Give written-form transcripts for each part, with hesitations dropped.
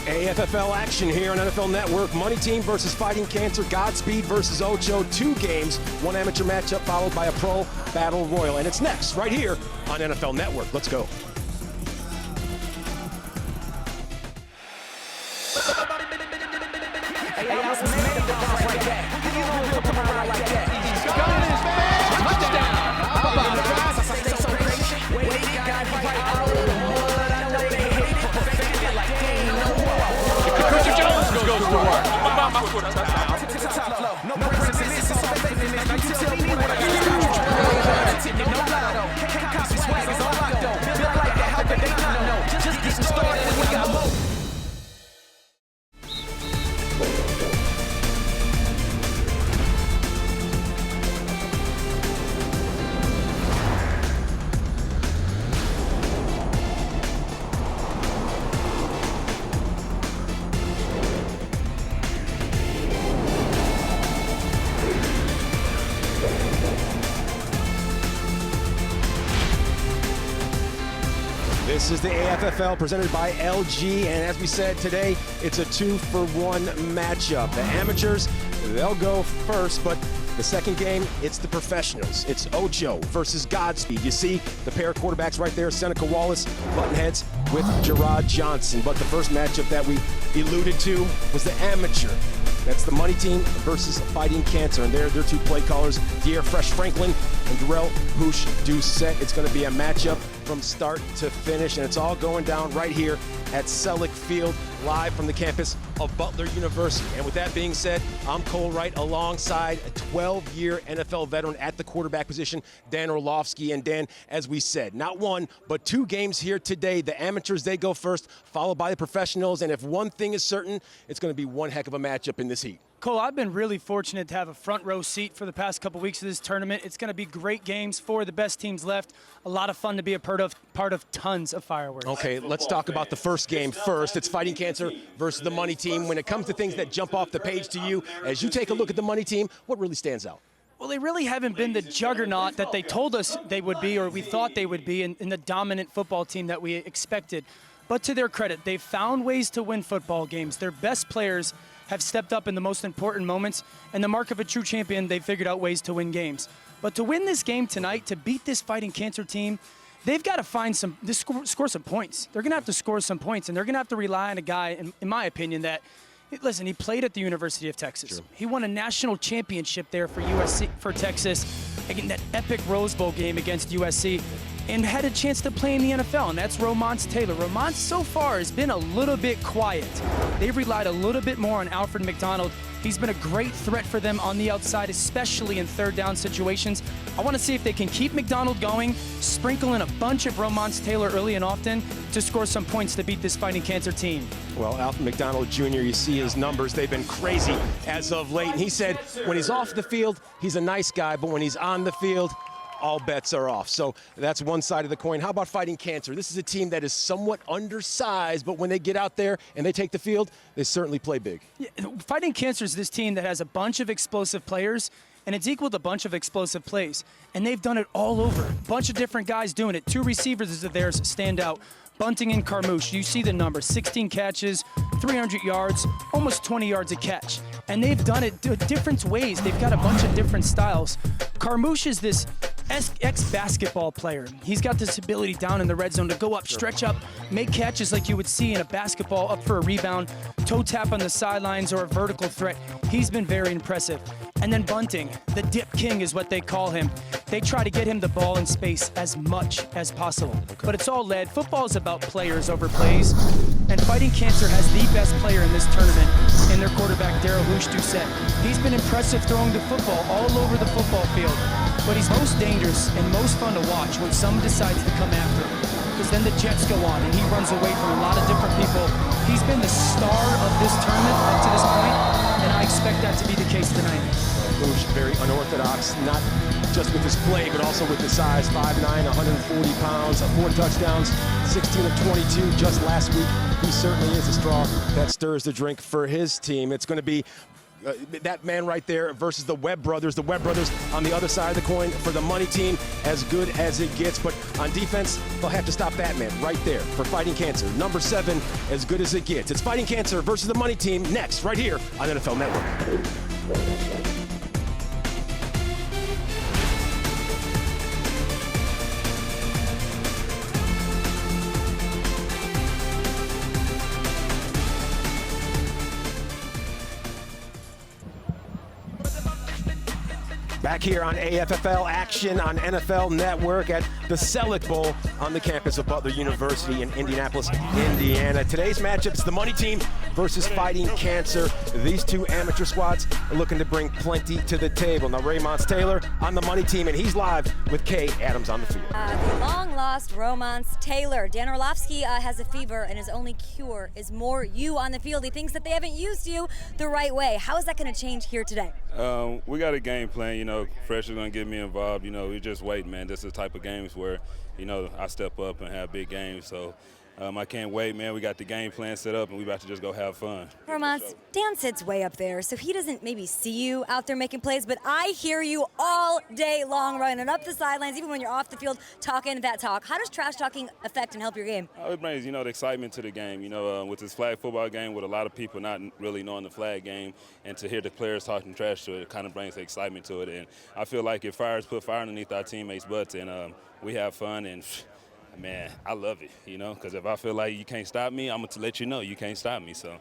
AFFL action here on NFL Network. Money Team versus Fighting Cancer. Godspeed versus Ocho. 2 games, 1 amateur matchup followed by a pro battle royal. And it's next right here on NFL Network. Let's go. This is the AFFL presented by LG, and as we said today, it's a 2-for-1 matchup. The amateurs, they'll go first, but the second game, it's the professionals. It's Ocho versus Godspeed. You see the pair of quarterbacks right there, Seneca Wallace, button heads with Gerard Johnson. But the first matchup that we alluded to was the amateur. That's the Money Team versus Fighting Cancer. And they're their 2 play callers, Dear Fresh Franklin and Darrell Hoosh Doucette. It's going to be a matchup from start to finish, and it's all going down right here at Selleck Field, live from the campus of Butler University. And with that being said, I'm Cole Wright alongside a 12-year NFL veteran at the quarterback position, Dan Orlovsky. And Dan, as we said, not 1, but 2 games here today. The amateurs, they go first, followed by the professionals. And if one thing is certain, it's going to be one heck of a matchup in this heat. Cole, I've been really fortunate to have a front row seat for the past couple weeks of this tournament. It's going to be great games, 4 of the best teams left. A lot of fun to be a part of tons of fireworks. Okay, let's talk about the first game first. It's Fighting Cancer versus the Money Team. When it comes to things that jump off the page to you, as you take a look at the Money Team, what really stands out? Well, they really haven't been the juggernaut that they told us they would be, or we thought they would be, in the dominant football team that we expected. But to their credit, they've found ways to win football games. Their best players have stepped up in the most important moments, and the mark of a true champion, they've figured out ways to win games. But to win this game tonight, to beat this Fighting Cancer team, they've got to find score some points. They're going to have to score some points, and they're going to have to rely on a guy, in my opinion, that, listen, he played at the University of Texas. True. He won a national championship there for Texas, again, that epic Rose Bowl game against USC, and had a chance to play in the NFL, and that's Romansh Taylor. Romansh so far has been a little bit quiet. They've relied a little bit more on Alfred Mcdonald. He's been a great threat for them on the outside, especially in 3rd down situations. I want to see if they can keep Mcdonald going, sprinkle in a bunch of Romansh Taylor early and often to score some points to beat this Fighting Cancer team. Well, Alfred Mcdonald Jr., you see his numbers, they've been crazy as of late. And he said when he's off the field, he's a nice guy, but when he's on the field, all bets are off. So that's one side of the coin. How about Fighting Cancer? This is a team that is somewhat undersized, but when they get out there and they take the field, they certainly play big. Yeah, Fighting Cancer is this team that has a bunch of explosive players, and it's equal to a bunch of explosive plays. And they've done it all over. A bunch of different guys doing it. 2 receivers of theirs stand out. Bunting and Carmouche, you see the numbers, 16 catches, 300 yards, almost 20 yards a catch. And they've done it different ways. They've got a bunch of different styles. Carmouche is this ex-basketball player. He's got this ability down in the red zone to go up, stretch up, make catches like you would see in a basketball, up for a rebound, toe tap on the sidelines, or a vertical threat. He's been very impressive. And then Bunting, the dip king is what they call him. They try to get him the ball in space as much as possible. Okay. But it's all led. Football is about players over plays. And Fighting Cancer has the best player in this tournament in their quarterback, Darrell Hoosh Doucette. He's been impressive throwing the football all over the football field. But he's most dangerous and most fun to watch when someone decides to come after him. Because then the jets go on and he runs away from a lot of different people. He's been the star of this tournament up to this point, and I expect that to be the case tonight. Hoosh, very unorthodox, not just with his play, but also with his size, 5'9", 140 pounds, 4 touchdowns, 16 of 22 just last week. He certainly is a straw that stirs the drink for his team. It's going to be that man right there versus the Webb brothers. The Webb brothers on the other side of the coin for the money team, as good as it gets. But on defense, they'll have to stop that man right there for Fighting Cancer. Number 7, as good as it gets. It's Fighting Cancer versus the money team next, right here on NFL Network. Back here on AFFL action on NFL Network at the Selleck Bowl on the campus of Butler University in Indianapolis, Indiana. Today's matchup is the money team versus Fighting Cancer. These two amateur squads are looking to bring plenty to the table. Now, Romansh Taylor on the money team, and he's live with Kay Adams on the field. The long-lost Romansh Taylor. Dan Orlovsky has a fever, and his only cure is more you on the field. He thinks that they haven't used you the right way. How is that going to change here today? We got a game plan, you know, Fresh is going to get me involved. You know, we just wait, man. This is the type of games where, you know, I step up and have big games. So I can't wait, man. We got the game plan set up, and we about to just go have fun. Romansh, Dan sits way up there, so he doesn't maybe see you out there making plays, but I hear you all day long running up the sidelines, even when you're off the field talking that talk. How does trash talking affect and help your game? It brings, you know, the excitement to the game. You know, with this flag football game, with a lot of people not really knowing the flag game, and to hear the players talking trash to it, it kind of brings the excitement to it. And I feel like it put fire underneath our teammates' butts, and we have fun. And man, I love it, you know, because if I feel like you can't stop me, I'm going to let you know you can't stop me. So.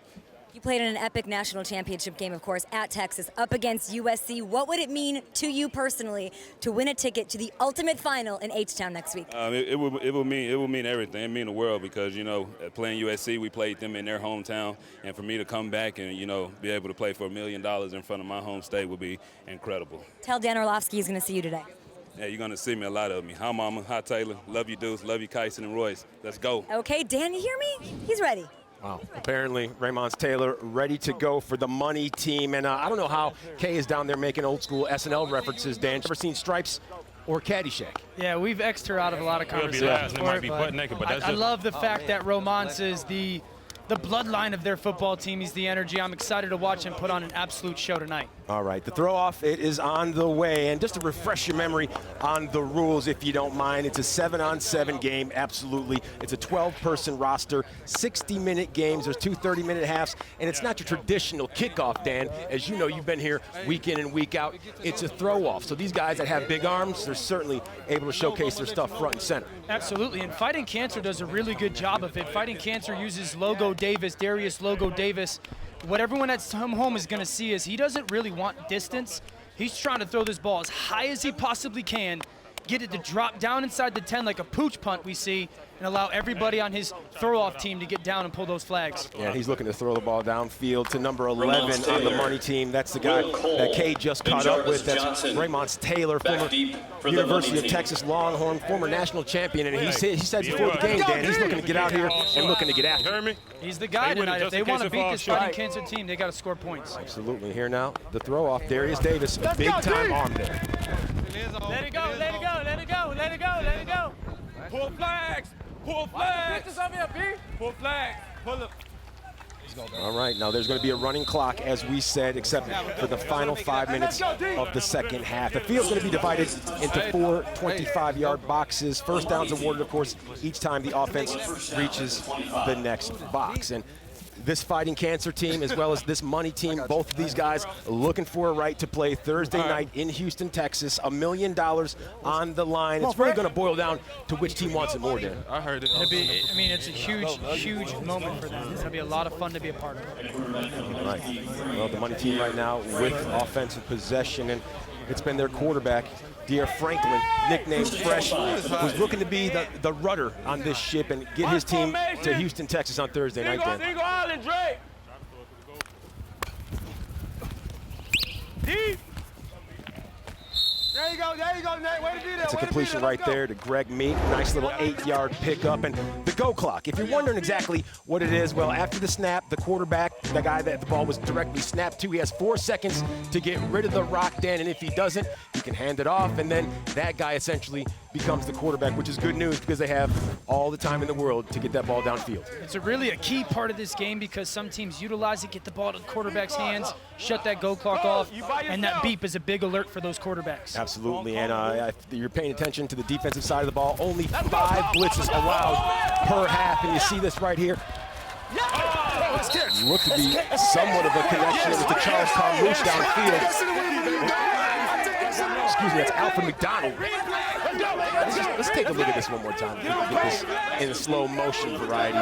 You played in an epic national championship game, of course, at Texas, up against USC. What would it mean to you personally to win a ticket to the ultimate final in H-Town next week? It will mean everything. It mean the world because, you know, playing USC, we played them in their hometown, and for me to come back and, you know, be able to play for $1 million in front of my home state would be incredible. Tell Dan Orlovsky he's going to see you today. Yeah, you're going to see me, a lot of me. Hi, Mama. Hi, Taylor. Love you, Deuce. Love you, Kyson and Royce. Let's go. Okay, Dan, you hear me? He's ready. Wow. Apparently, Romansh Taylor ready to go for the money team. And I don't know how Kay is down there making old school SNL references, Dan. Ever seen Stripes or Caddyshack? Yeah, we've X'd her out of a lot of conversations. I love the fact that Romansh is the bloodline of their football team. He's the energy. I'm excited to watch him put on an absolute show tonight. All right, the throw-off, it is on the way. And just to refresh your memory on the rules, if you don't mind, it's a 7-on-7 game, absolutely. It's a 12-person roster, 60-minute games. There's 2 30-minute halves, and it's not your traditional kickoff, Dan. As you know, you've been here week in and week out. It's a throw-off. So these guys that have big arms, they're certainly able to showcase their stuff front and center. Absolutely, and Fighting Cancer does a really good job of it. Fighting Cancer uses Logo Davis, Darius Logo Davis. What everyone at home is going to see is he doesn't really want distance. He's trying to throw this ball as high as he possibly can, get it to drop down inside the 10 like a pooch punt we see, and allow everybody on his throw-off team to get down and pull those flags. Yeah, he's looking to throw the ball downfield to number 11 on the money team. That's the guy that Kay just caught up with. That's Romansh Taylor, former University of Texas Longhorn, former national champion. And he said before the game, Dan, he's looking to get out here and looking to get after him. He's the guy tonight. If they want to beat this Fighting Cancer team, they got to score points. Absolutely. Here now, the throw-off. Darius Davis, big-time arm there. Let it go, let it go, let it go, let it go, let it go. Pull flags! Pull flags! Pull flags! Pull it. All right, now there's going to be a running clock, as we said, except for the final 5 minutes of the second half. The field's going to be divided into 4 25-yard boxes. First downs awarded, of course, each time the offense reaches the next box. And this Fighting Cancer team, as well as this money team, both of these guys looking for a right to play Thursday night in Houston, Texas. $1 million on the line. It's really going to boil down to which team wants it more, Dan. I heard it. It's a huge moment for them. It's going to be a lot of fun to be a part of. All right. Well, the money team right now with offensive possession, and it's been their quarterback, Dear Franklin, nicknamed Fresh, was looking to be the rudder on this ship and get his team to Houston, Texas on Thursday night, Dan. There you go, Nate. Way to be there. It's a completion right there to Greg Meek. Nice little 8-yard pickup. And the go clock. If you're wondering exactly what it is, well, after the snap, the quarterback, the guy that the ball was directly snapped to, he has 4 seconds to get rid of the rock, Dan. And if he doesn't, he can hand it off, and then that guy essentially becomes the quarterback, which is good news because they have all the time in the world to get that ball downfield. It's really a key part of this game because some teams utilize it, get the ball to the quarterback's hands, shut that go clock off, and that beep is a big alert for those quarterbacks. Absolutely, and if you're paying attention to the defensive side of the ball, only 5 blitzes allowed per half, and you see this right here. Looked to be somewhat of a connection with the Charles Carmouche downfield. Excuse me, that's Alfred Mcdonald. Let's take a look at this one more time. Get this in a slow motion variety.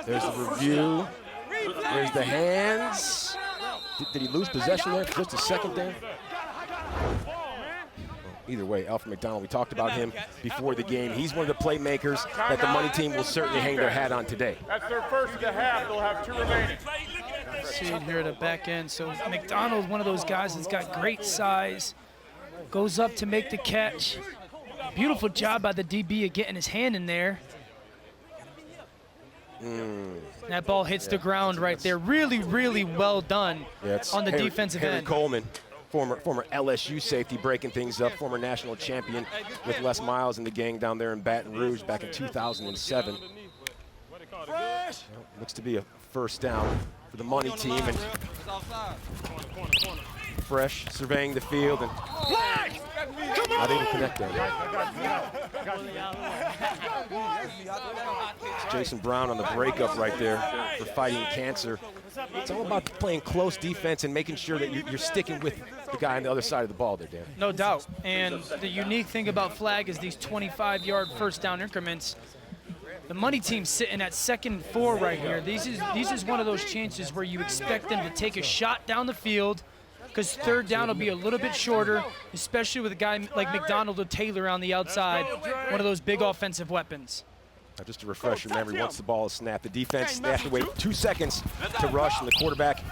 There's the review. There's the hands. Did he lose possession there for just a second there? Either way, Alfred Mcdonald, we talked about him before the game. He's one of the playmakers that the money team will certainly hang their hat on today. That's their first of the half. They'll have 2 remaining. See it here at the back end. So McDonald's one of those guys that's got great size, goes up to make the catch. Beautiful job by the DB of getting his hand in there. That ball hits the ground right there. Really, really well done on the defensive end. Coleman, former LSU safety, breaking things up, former national champion with Les Miles and the gang down there in Baton Rouge back in 2007. Well, looks to be a first down for the money team, and Fresh surveying the field and not able to connect there. It's Jason Brown on the breakup right there for fighting cancer. It's all about playing close defense and making sure that you're sticking with the guy on the other side of the ball there, Dan. No doubt. And the unique thing about flag is these 25-yard first down increments. The money team's sitting at 2nd and 4 right here. These is one of those chances where you expect them to take a shot down the field, because 3rd down will be a little bit shorter, especially with a guy like McDonald or Taylor on the outside, one of those big offensive weapons. Now just to refresh your memory, once the ball is snapped, the defense, they have to wait 2 seconds to rush, and the quarterback,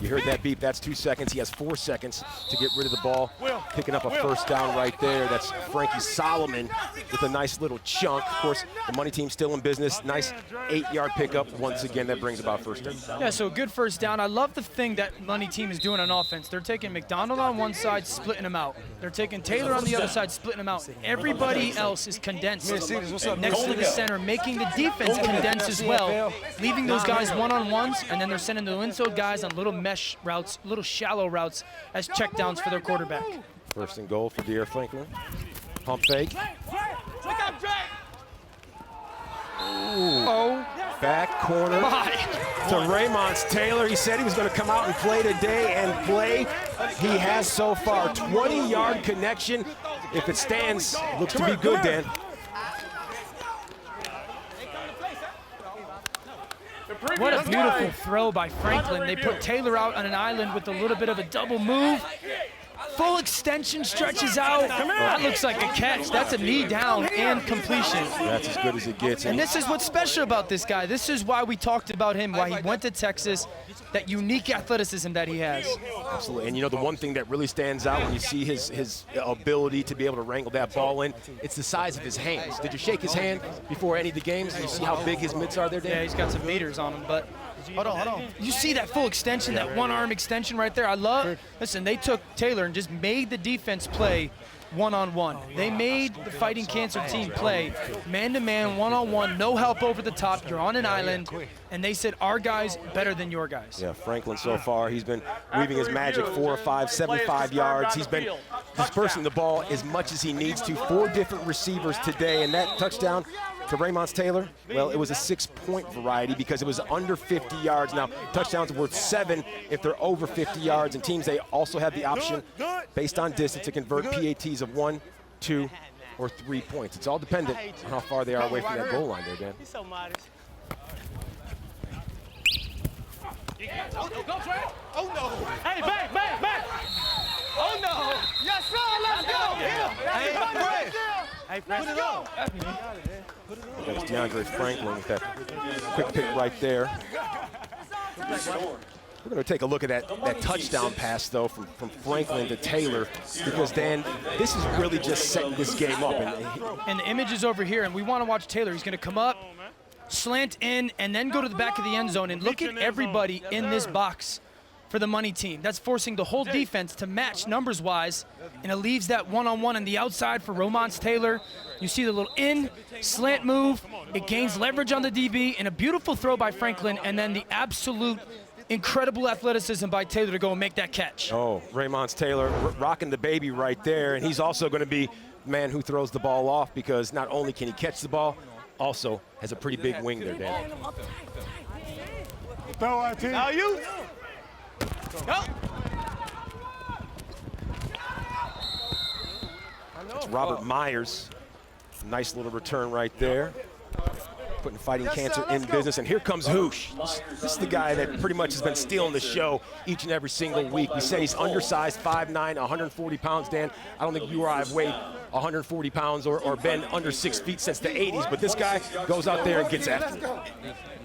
you heard that beep, that's 2 seconds. He has 4 seconds to get rid of the ball. Picking up a first down right there. That's Frankie Solomon with a nice little chunk. Of course, the money team still in business. Nice 8-yard pickup. Once again, that brings about first down. Yeah, so good first down. I love the thing that money team is doing on offense. They're taking McDonald on one side, splitting him out. They're taking Taylor on the other side, splitting him out. Everybody else is condensed next to the center, making the defense condense as well, leaving those guys one-on-ones, and then they're sending the inside guys on little mesh routes, little shallow routes as checkdowns for their quarterback. First and goal for De'Aaron Franklin. Pump fake. Oh, back corner to Romansh Taylor. He said he was going to come out and play today, and play he has so far. 20-yard connection. If it stands, looks to be good, Dan. What a beautiful throw by Franklin. They put Taylor out on an island with a little bit of a double move. Full extension, stretches out. That looks like a catch. That's a knee down and completion. That's as good as it gets. And this is what's special about this guy. This is why we talked about him, why he went to Texas, that unique athleticism that he has. Absolutely. And you know, the one thing that really stands out when you see his ability to be able to wrangle that ball in, it's the size of his hands. Did you shake his hand before any of the games? And you see how big his mitts are there, Dan? Yeah, he's got some meters on him, but hold on. You see that full extension, that one-arm extension right there? I love, listen, they took Taylor and just made the defense play one-on-one. They made the Fighting Cancer team play man-to-man, one-on-one, no help over the top. You're on an island, and they said, our guys better than your guys. Yeah, Franklin so far, he's been weaving his magic 4 or 5, 75 yards. He's been dispersing the ball as much as he needs to. 4 different receivers today, and that touchdown to Romansh Taylor, well, it was a 6-point variety because it was under 50 yards. Now, touchdowns are worth 7 if they're over 50 yards, and teams, they also have the option, based on distance, to convert PATs of 1, 2, or 3 points. It's all dependent on how far they are away from that goal line there, Dan. He's so modest. Oh, no. Hey, back. Oh, no. Yes, sir. Let's go. Hey, put it on. That was DeAndre Franklin with that quick pick right there. We're going to take a look at that touchdown pass, though, from Franklin to Taylor, because, Dan, this is really just setting this game up. And the image is over here, and we want to watch Taylor. He's going to come up, slant in, and then go to the back of the end zone. And look at everybody in this box. for the money team. That's forcing the whole defense to match numbers-wise, and it leaves that one-on-one on the outside for Romansh Taylor. You see the little in, slant move. It gains leverage on the DB, and a beautiful throw by Franklin, and then the absolute incredible athleticism by Taylor to go and make that catch. Oh, Romansh Taylor rocking the baby right there, and he's also going to be the man who throws the ball off, because not only can he catch the ball, also has a pretty big wing there, Dan. Now you. Go. It's Robert Myers. Nice little return right there. Putting Fighting Cancer in business. And here comes Hoosh. This is the guy that pretty much has been stealing the show each and every single week. We say he's undersized, 5'9", 140 pounds, Dan. I don't think you or I have weighed 140 pounds or been under 6 feet since the 80s, but this guy goes out there and gets after it.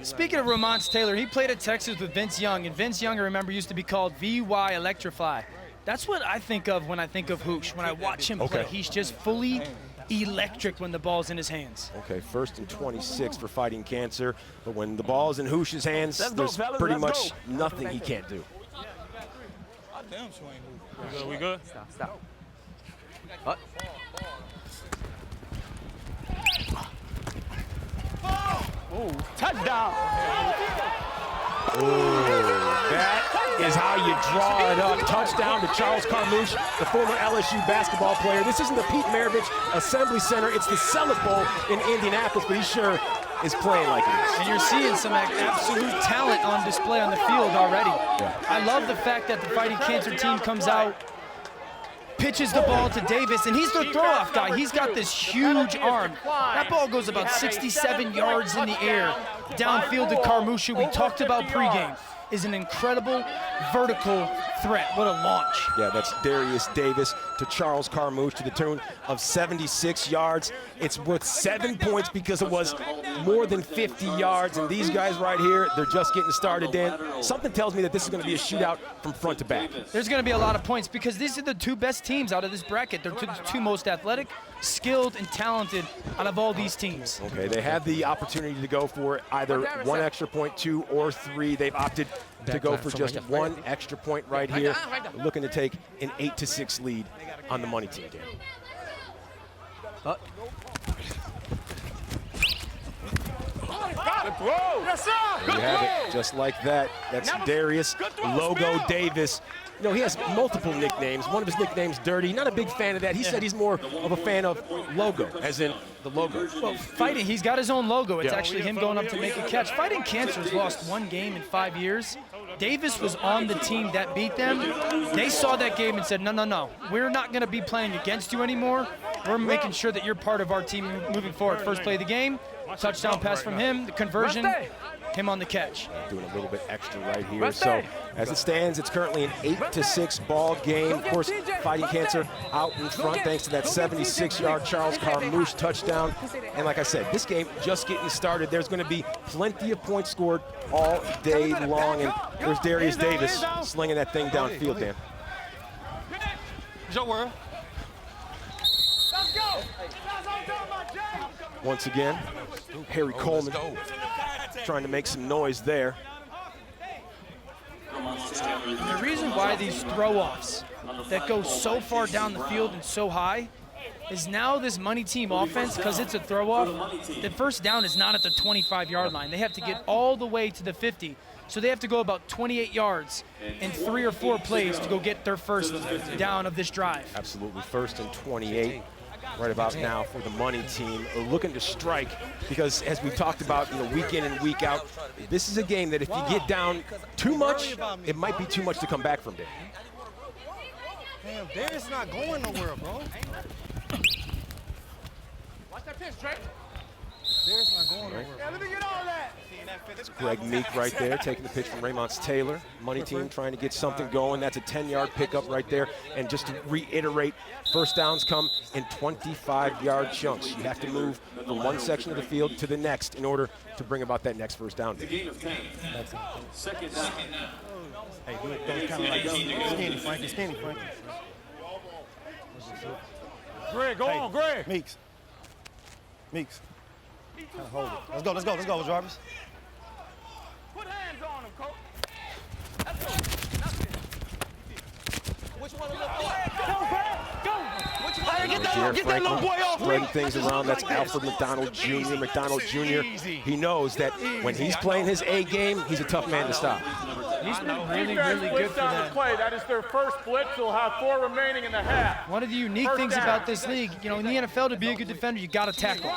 Speaking of Romansh Taylor, he played at Texas with Vince Young, and Vince Young, I remember, used to be called VY Electrify. That's what I think of when I think of Hoosh. When I watch him play, he's just fully electric when the ball's in his hands. Okay, 1st and 26 for Fighting Cancer, but when the ball's in Hoosh's hands, there's pretty much nothing he can't do. We good? Stop. Oh, touchdown. That is how you draw it up. Touchdown to Charles Carmouche, the former LSU basketball player. This isn't the Pete Maravich Assembly Center. It's the Selleck Bowl in Indianapolis, but he sure is playing like it is. And you're seeing some absolute talent on display on the field already. Yeah. I love the fact that the Fighting Cancer team comes out, pitches the ball to Davis, and he's the throw-off guy. He's got this huge arm. That ball goes about 67 yards in the air downfield to Carmouche, who we talked about pregame, is an incredible vertical threat. What a launch. Yeah, that's Darius Davis to Charles Carmouche to the tune of 76 yards. It's worth 7 points because it was more than 50 yards, and these guys right here, they're just getting started, Dan. Something tells me that this is going to be a shootout from front to back. There's going to be a lot of points because these are the two best teams out of this bracket. They're the two most athletic, skilled, and talented out of all these teams. Okay, they have the opportunity to go for either 1 extra point, 2 or 3. They've opted to go for just 1 extra point right here. We're looking to take an 8-6 lead on the money team, Dan. There you have it, just like that. That's Darius Logo Davis. You know, he has multiple nicknames. One of his nicknames, Dirty. Not a big fan of that. He said he's more of a fan of Logo, as in the logo. Well, Fighting, he's got his own logo. It's actually him going up to make a catch. Fighting Cancer's lost 1 game in 5 years. Davis was on the team that beat them. They saw that game and said, no, we're not going to be playing against you anymore. We're making sure that you're part of our team moving forward. First play of the game, touchdown pass from him, the conversion, him on the catch. Doing a little bit extra right here. So as it stands, it's currently an 8-6 ball game. Of course, Fighting Cancer out in front thanks to that 76-yard Charles Carmouche touchdown. And like I said, this game just getting started. There's going to be plenty of points scored all day long. And there's Darius Davis slinging that thing downfield, Dan. It's your world. Once again, Harry Coleman trying to make some noise there. The reason why these throw-offs that go so far down the field and so high is now this money team offense, because it's a throw-off, the first down is not at the 25-yard line. They have to get all the way to the 50. So they have to go about 28 yards in 3 or 4 plays to go get their first down of this drive. Absolutely, 1st and 28. Right about now for the money team, looking to strike, because as we've talked about, week in and week out, this is a game that if you get down too much, it might be too much to come back from there. Damn, Darius not going nowhere, bro. Watch that pitch, Drake. Darius not going nowhere. Yeah, let me get all that. It's Greg Meek right there taking the pitch from Romansh Taylor. Money team trying to get something going. That's a 10-yard pickup right there. And just to reiterate, first downs come in 25-yard chunks. You have to move from one section of the field to the next in order to bring about that next first down. Gain of 10. Second down. Hey, do it kind of like skinny, Frankie. Greg, go on, Greg. Meeks. Kind of hold it. Let's go, Jarvis. Put hands on him, coach. Let's go. Get that little boy off, spreading things around. That's Alfred Mcdonald Jr. McDonald Jr. He knows that when he's playing his A game, he's a tough man to stop. He's been really, really good for that. That is their first blitz. They'll have 4 remaining in the half. One of the unique things about this league, you know, in the NFL, to be a good defender, you got to tackle.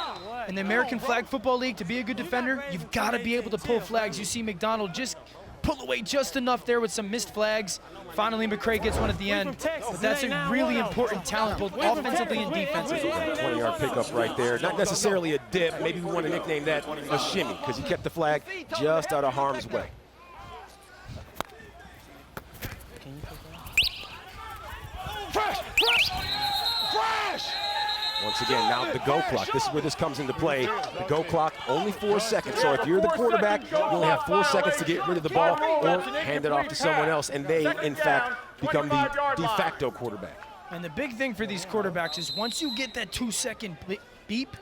In the American Flag Football League, to be a good defender, you've got to be able to pull flags. You see McDonald just pull away just enough there with some missed flags. Finally, McCray gets one at the end. But that's a really important talent, both offensively and defensively. 20-yard pickup right there. Not necessarily a dip. Maybe we want to nickname that a shimmy, because he kept the flag just out of harm's way. Once again, now the go clock. This is where this comes into play. The go clock, only 4 seconds. So if you're the quarterback, you only have 4 seconds to get rid of the ball or hand it off to someone else, and they, in fact, become the de facto quarterback. And the big thing for these quarterbacks is once you get that 2-second beep,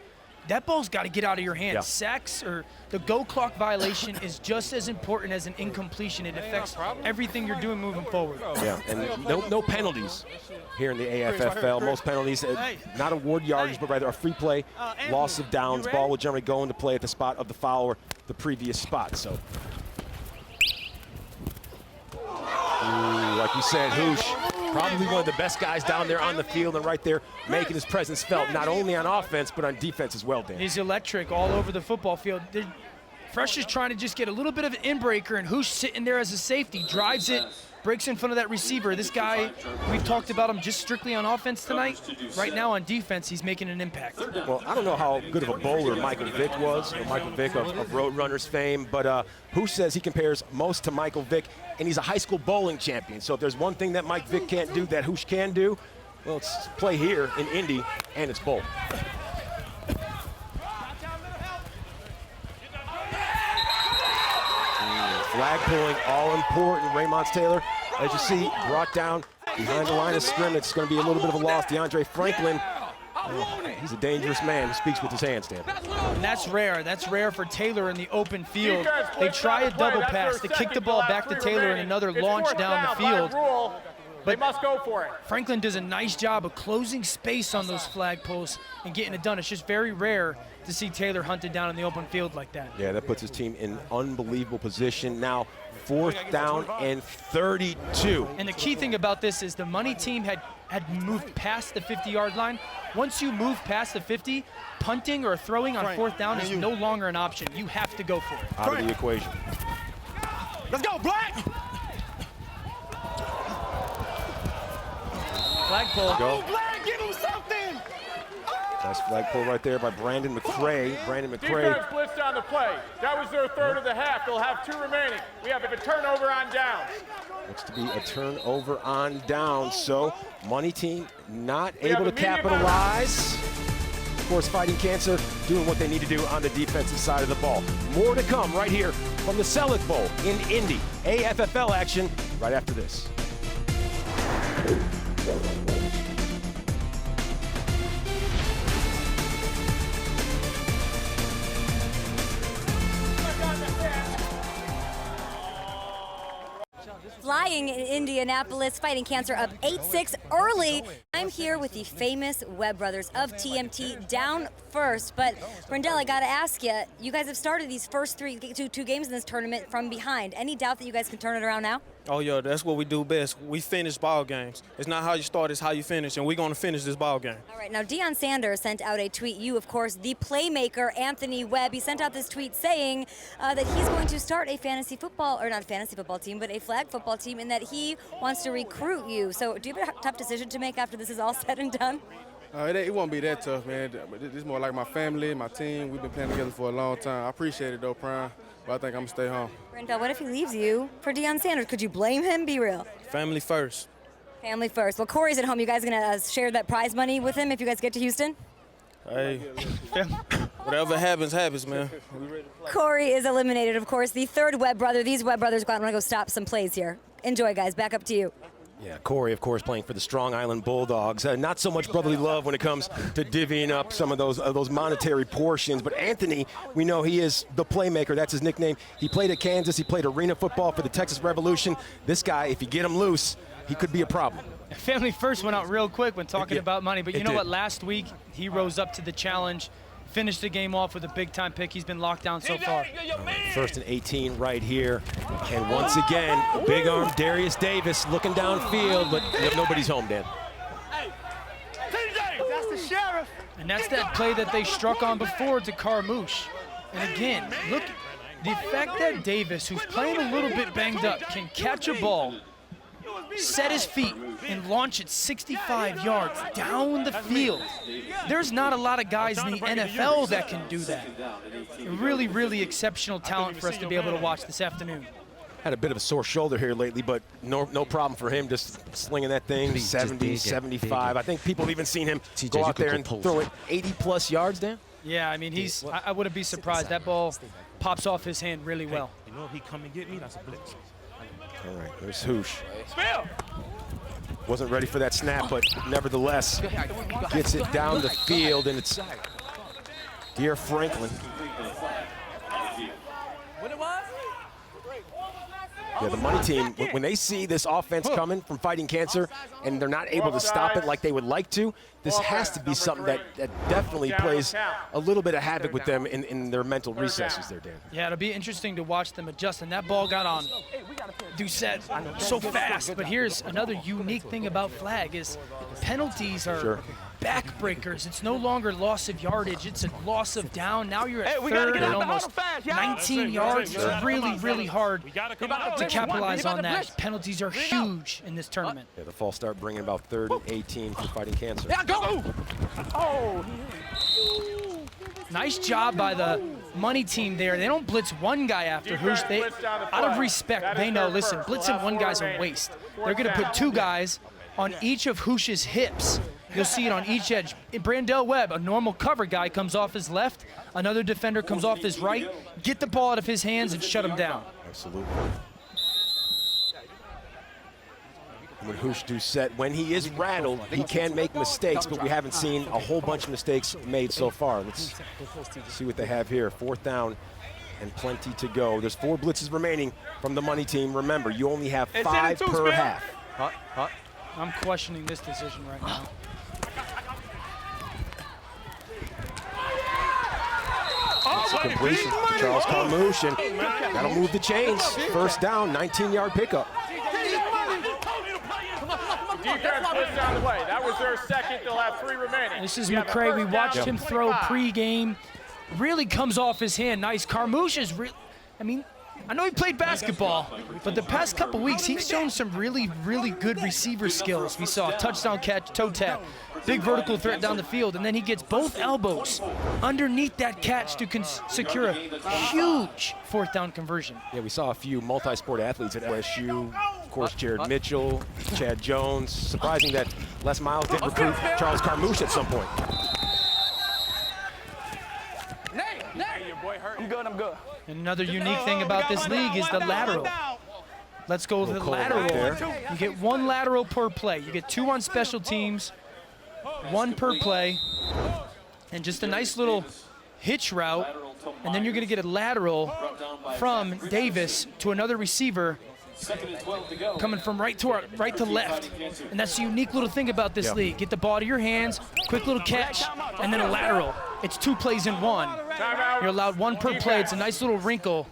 that ball's got to get out of your hands. Yeah. Sacks or the go clock violation is just as important as an incompletion. It affects everything you're doing moving forward. Yeah, and no penalties here in the AFFL. Most penalties, not award yardage, but rather a free play, loss of downs. Ball will generally go into play at the spot of the foul or the previous spot. So, like you said, Hoosh, probably one of the best guys down there on the field and right there making his presence felt, not only on offense, but on defense as well, Dan. He's electric all over the football field. Fresh is trying to just get a little bit of an inbreaker, and Hoosh sitting there as a safety, drives it, breaks in front of that receiver. This guy, we've talked about him just strictly on offense tonight. Right now on defense, he's making an impact. Well, I don't know how good of a bowler Michael Vick was, or Michael Vick of Roadrunners fame, but Hoosh says he compares most to Michael Vick, and he's a high school bowling champion. So if there's one thing that Mike Vick can't do that Hoosh can do, well, it's play here in Indy, and it's bowl. Flag pulling, all important. Romansh Taylor, as you see, brought down behind the line of scrimmage. It's going to be a little bit of a loss. DeAndre Franklin, he's a dangerous man who speaks with his hands, Dan. And that's rare. That's rare for Taylor in the open field. They try a double pass. They kick the ball back to Taylor and another launch down the field. But they must go for it. Franklin does a nice job of closing space on those flag posts and getting it done. It's just very rare to see Taylor hunted down in the open field like that. Yeah, that puts his team in unbelievable position. Now, 4th down and 32. And the key thing about this is the money team had moved past the 50-yard line. Once you move past the 50, punting or throwing on 4th down is no longer an option. You have to go for it. Out of the equation. Let's go, Black! Flagpole. Go. Black, give him something! Nice flagpole right there by Brandon McCray. Brandon McCray. Defense blitzed on the play. That was their third of the half. They'll have 2 remaining. We have a turnover on downs. Looks to be a turnover on down. So, money team not able to capitalize. Of course, Fighting Cancer doing what they need to do on the defensive side of the ball. More to come right here from the Selleck Bowl in Indy. AFFL action right after this. Flying in Indianapolis, Fighting Cancer up 8-6 early. I'm here with the famous Webb brothers of TMT down first. But, Brendel, I got to ask you, you guys have started these first two games in this tournament from behind. Any doubt that you guys can turn it around now? Oh, yeah, that's what we do best. We finish ball games. It's not how you start, it's how you finish, and we're going to finish this ball game. All right, now Deion Sanders sent out a tweet. You, of course, the playmaker, Anthony Webb. He sent out this tweet saying that he's going to start a fantasy football, or not a fantasy football team, but a flag football team, and that he wants to recruit you. So do you have a tough decision to make after this is all said and done? It won't be that tough, man. This is more like my family, my team. We've been playing together for a long time. I appreciate it, though, Prime, but I think I'm going to stay home. Brendel, what if he leaves you for Deion Sanders? Could you blame him? Be real. Family first. Family first. Well, Corey's at home. You guys going to share that prize money with him if you guys get to Houston? Hey, whatever happens, happens, man. Corey is eliminated, of course. The third Webb brother. These Webb brothers want to go stop some plays here. Enjoy, guys. Back up to you. Yeah, Corey, of course, playing for the Strong Island Bulldogs. Not so much brotherly love when it comes to divvying up some of those monetary portions. But Anthony, we know he is the playmaker. That's his nickname. He played at Kansas. He played arena football for the Texas Revolution. This guy, if you get him loose, he could be a problem. Family First went out real quick when talking about money, but you know did. what? Last week, he rose up to the challenge, finished the game off with a big-time pick. He's been locked down so far. First and 18 right here. And once again, big arm Darius Davis looking downfield, but nobody's home, Dan. That's the sheriff. And that's that play that they struck on before to Carmouche. And again, look, the fact that Davis, who's playing a little bit banged up, can catch a ball, set his feet, and launch it 65 yards down the field. There's not a lot of guys in the NFL that can do that. Really, really exceptional talent for us to be able to watch this afternoon. Had a bit of a sore shoulder here lately, but no problem for him, just slinging that thing 70, 75. I think people have even seen him go out there and throw it 80-plus yards, Dan. Yeah, I mean, I wouldn't be surprised. That ball pops off his hand really well. You know, if he come and get me, that's a blitz. All right, there's Hoosh. Wasn't ready for that snap, but nevertheless gets it down the field, and it's Dear Franklin. Yeah, the money team, when they see this offense coming from Fighting Cancer and they're not able to stop it like they would like to, this has to be something that definitely plays a little bit of havoc with them in their mental recesses there, Dan. Yeah, it'll be interesting to watch them adjust, and that ball got on Doucette so fast. But here's another unique thing about flag is penalties are backbreakers. It's no longer loss of yardage, it's a loss of down. Now you're at third and almost 19 yards. It's really, really hard to capitalize on that. Penalties are huge in this tournament. Yeah, the Falls start bringing about 3rd and 18 for Fighting Cancer. Oh. Nice job by the money team there. They don't blitz one guy after Hoosh. They, out of respect, they know, listen, blitzing one guy's a waste. They're going to put 2 guys on each of Hoosh's hips. You'll see it on each edge. Brandell Webb, a normal cover guy, comes off his left. Another defender comes off his right. Get the ball out of his hands and shut him down. Absolutely. When Hoosh Doucette, when he is rattled, he can make mistakes, but we haven't seen a whole bunch of mistakes made so far. Let's see what they have here. 4th down and plenty to go. There's 4 blitzes remaining from the money team. Remember, you only have 5 per half. I'm questioning this decision right now. It's a completion to Charles Carmouche, and that'll move the chains. 1st down, 19-yard pickup. Defense puts down the play. That was their second. They'll have 3 remaining. This is McCray. We watched him throw pregame. Really comes off his hand. Nice. Carmouche is I mean, I know he played basketball, but the past couple weeks he's shown some really, really good receiver skills. We saw a touchdown catch, toe tap, big vertical threat down the field, and then he gets both elbows underneath that catch to secure a huge 4th down conversion. Yeah, we saw a few multi-sport athletes at LSU. Of course, Jared Mitchell, Chad Jones. Surprising that Les Miles did recruit Charles Carmouche at some point. I'm good. Another unique thing about this league is the lateral. Let's go with the lateral. You get 1 lateral per play. You get 2 on special teams, 1 per play, and just a nice little hitch route. And then you're going to get a lateral from Davis to another receiver coming from right to left. And that's the unique little thing about this league. Get the ball to your hands, quick little catch, and then a lateral. It's 2 plays in 1. You're allowed 1 per play. It's a nice little wrinkle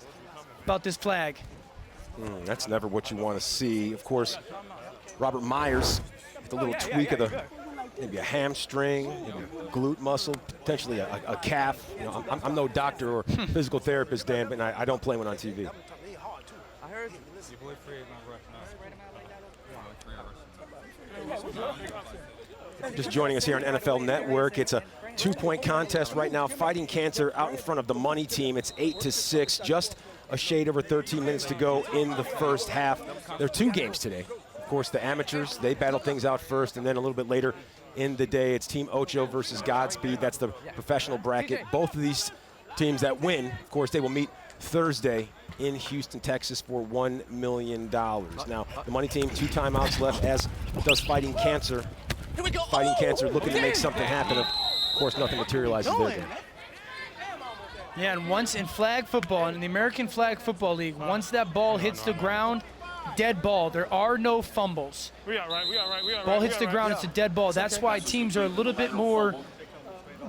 about this flag. That's never what you want to see. Of course, Robert Myers with a little tweak of maybe a hamstring, maybe a glute muscle, potentially a calf. You know, I'm no doctor or physical therapist, Dan, but I don't play one on TV. Just joining us here on NFL Network. It's a 2-point contest right now. Fighting Cancer out in front of the money team. It's 8-6, just a shade over 13 minutes to go in the first half. There are 2 games today. Of course, the amateurs, they battle things out first, and then a little bit later in the day, it's Team Ocho versus Godspeed. That's the professional bracket. Both of these teams that win, of course, they will meet Thursday in Houston, Texas for $1 million. Now, the money team, 2 timeouts left, as does Fighting Cancer. Fighting Cancer looking to make something happen. Of course, nothing materializes there. Yeah, and once in flag football, in the American Flag Football League, once that ball hits the ground, dead ball. There are no fumbles. We all right. Ball hits the ground, it's a dead ball. That's why teams are a little bit more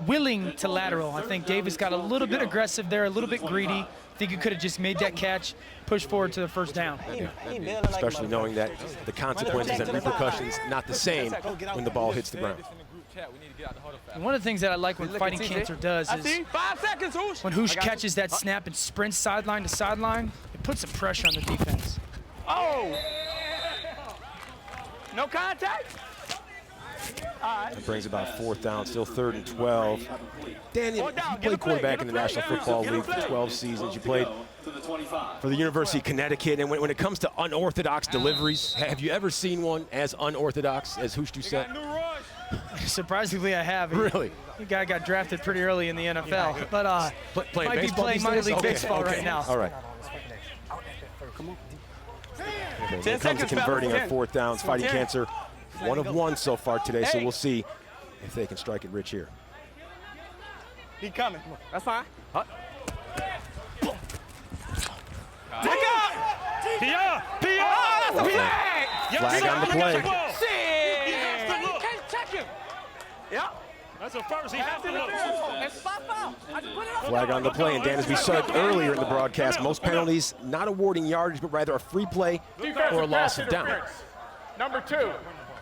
willing to lateral. I think Davis got a little bit aggressive there, a little bit greedy. I think he could have just made that catch, pushed forward to the first down. Especially knowing that the consequences and repercussions not the same when the ball hits the ground. And one of the things that I like when Fighting Cancer does is 5 seconds, Hoosh. when Hoosh catches that snap and sprints sideline to sideline, it puts some pressure on the defense. Oh! No contact? That brings about 4th down, still 3rd and 12. Dan, you played quarterback in the National Football League for 12 seasons. You played for the University of Connecticut. And when it comes to unorthodox deliveries, have you ever seen one as unorthodox as Hoosh Doucette? Surprisingly, I have. Really? The guy got drafted pretty early in the NFL, but playing might be baseball playing these minor days? league Okay, baseball okay. right now. All right. When it comes to converting on 4th downs, Fighting Cancer, 1 of 1 so far today, so we'll see if they can strike it rich here. He coming. That's fine. Flag on the play. Can't check him. Yeah. That's a first. He has to look. It's spot foul. I just put it up. Flag on the play, and Dan, as we said earlier in the broadcast, most penalties not awarding yardage, but rather a free play or a loss of down. Number 2,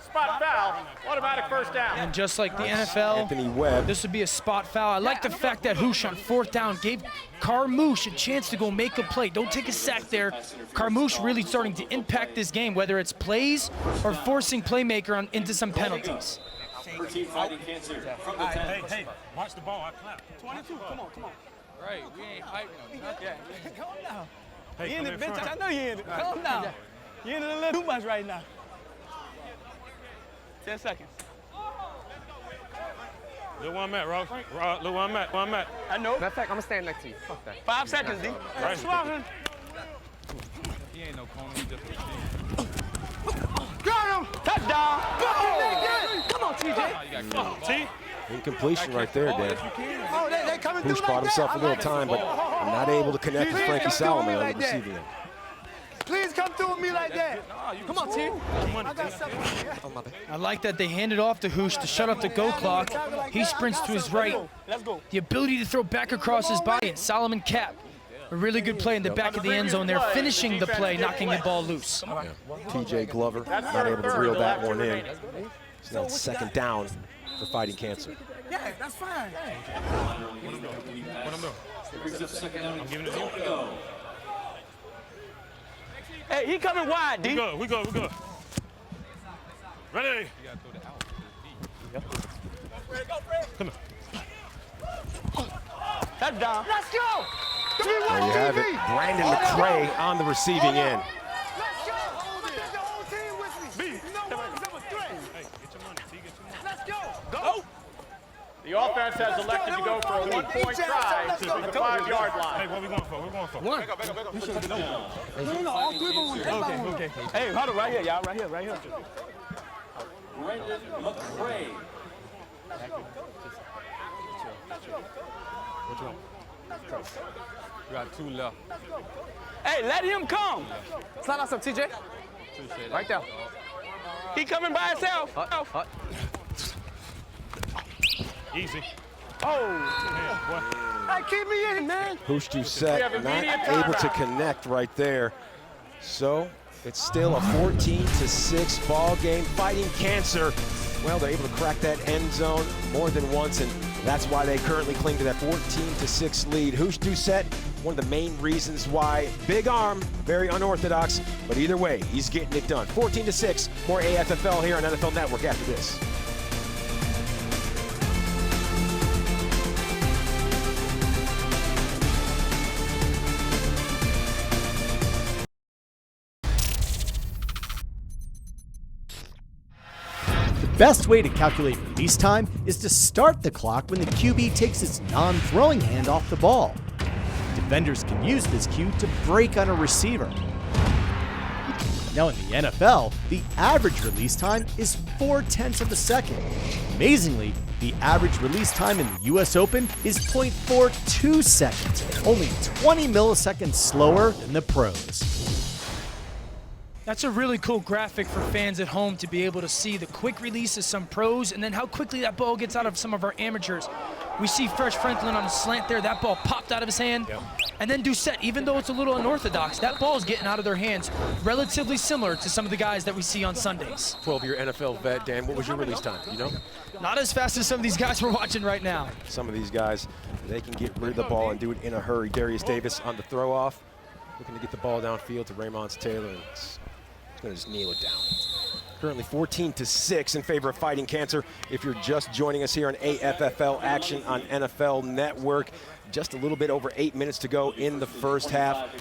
spot foul, automatic first down. And just like the NFL, Anthony Webb. this would be a spot foul. I like the fact that Hoosh on 4th down gave Carmouche a chance to go make a play. Don't take a sack there. Carmouche really starting to impact this game, whether it's plays or forcing playmaker into some penalties. Fighting Cancer from the 10. Hey, watch the ball. I clap. 22, come on. Right, we ain't fighting him. Calm down. Hey, You in come the in bench? front. I know you in it. Calm down. You in it a little too much right now. 10 seconds. Little 1 Matt, Ross. Little 1 Matt. I know. Matter of fact, I'm gonna stand next to you. Fuck that. 5 seconds, D. Right. He ain't no corner. He just a Got him. Touchdown. Come on, TJ. See? Incompletion right there, Dan. Oh, they coming through Hoosh like bought himself that. a little time, but not able to connect with Frankie Solomon on the receiving end. Please come through with me like that. Come on, team. I got something. I like that they handed off to Hoosh to shut off the go clock. He sprints to his right. Let's go. The ability to throw back across his body, and Solomon Cap. A really good play in the back of the end zone there, finishing the play, knocking the ball loose. TJ Glover not able to reel that one in. So now it's 2nd down for Fighting Cancer. Yeah, that's fine. What I'm doing? I'm giving it to you. Hey, he coming wide, D. We go. Ready? Come on. Touchdown. Let's go. There you have it. Brandon McCray on the receiving end. Let's go. Take the whole team with me. You know what? Number 3. Hey, get your money. T, get your money. Let's go. Go. The offense has elected to go for a 1-point try to the 5-yard line. Hey, what we going for? We're going for. One. No, all 3 of them. Okay. Hey, hold on, right here, y'all. Right here. Brendan McCray. Which one? We got 2 left. Hey, let him come. Slide out some, TJ. Right there. He coming by himself. Hut. Easy. Oh. Hey, keep me in, man. Hoosh Doucette not able to connect right there. So it's still a 14-6 ball game. Fighting Cancer, well, they're able to crack that end zone more than once, and that's why they currently cling to that 14-6 lead. Hoosh Doucette, one of the main reasons why. Big arm, very unorthodox, but either way, he's getting it done. 14-6, more AFFL here on NFL Network after this. Best way to calculate release time is to start the clock when the QB takes his non-throwing hand off the ball. Defenders can use this cue to break on a receiver. Now in the NFL, the average release time is 0.4 of a second. Amazingly, the average release time in the US Open is 0.42 seconds, only 20 milliseconds slower than the pros. That's a really cool graphic for fans at home to be able to see the quick release of some pros and then how quickly that ball gets out of some of our amateurs. We see Fresh Franklin on a slant there. That ball popped out of his hand. Yep. And then Doucette, even though it's a little unorthodox, that ball is getting out of their hands relatively similar to some of the guys that we see on Sundays. 12-year NFL vet, Dan, what was your release time, you know? Not as fast as some of these guys we're watching right now. Some of these guys, they can get rid of the ball and do it in a hurry. Darius Davis on the throw-off, looking to get the ball downfield to Romansh Taylor, and he's going to just kneel it down. Currently 14-6 in favor of Fighting Cancer. If you're just joining us here on AFFL Action on NFL Network, just a little bit over 8 minutes to go in the first half.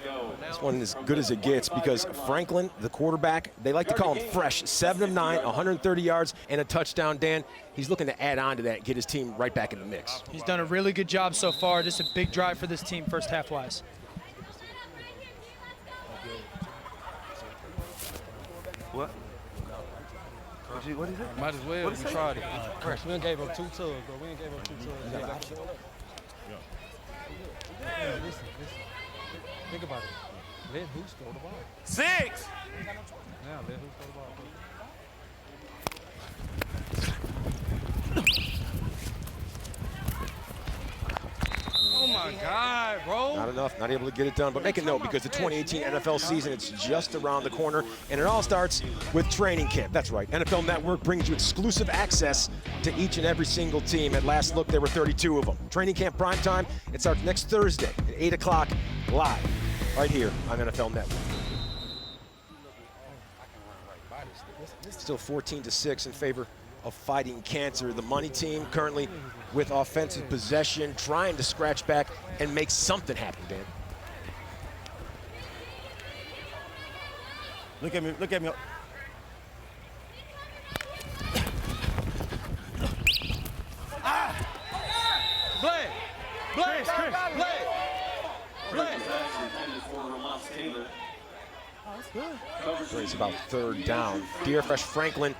This one is as good as it gets because Franklin, the quarterback, they like to call him fresh, 7 of 9, 130 yards and a touchdown. Dan, he's looking to add on to that and get his team right back in the mix. He's done a really good job so far. Just a big drive for this team first half-wise. What? What is it? Might as well. We tried it. We done gave up 2 tugs, bro. We done gave up 2 tugs. Yeah, listen. Think about it. Let Hoops throw the ball. 6! Now let Hoops throw the ball. Oh my God, bro. Not enough, not able to get it done, but make a note because the 2018 NFL season, it's just around the corner, and it all starts with training camp. That's right, NFL Network brings you exclusive access to each and every single team. At last look, there were 32 of them. Training camp prime time, it starts next Thursday at 8 o'clock live, right here on NFL Network. Still 14-6 in favor of Fighting Cancer. The money team currently with offensive possession, trying to scratch back and make something happen, Dan. Look at me. Blade! Romansh Taylor. It's about 3rd down. Dear Fresh Franklin,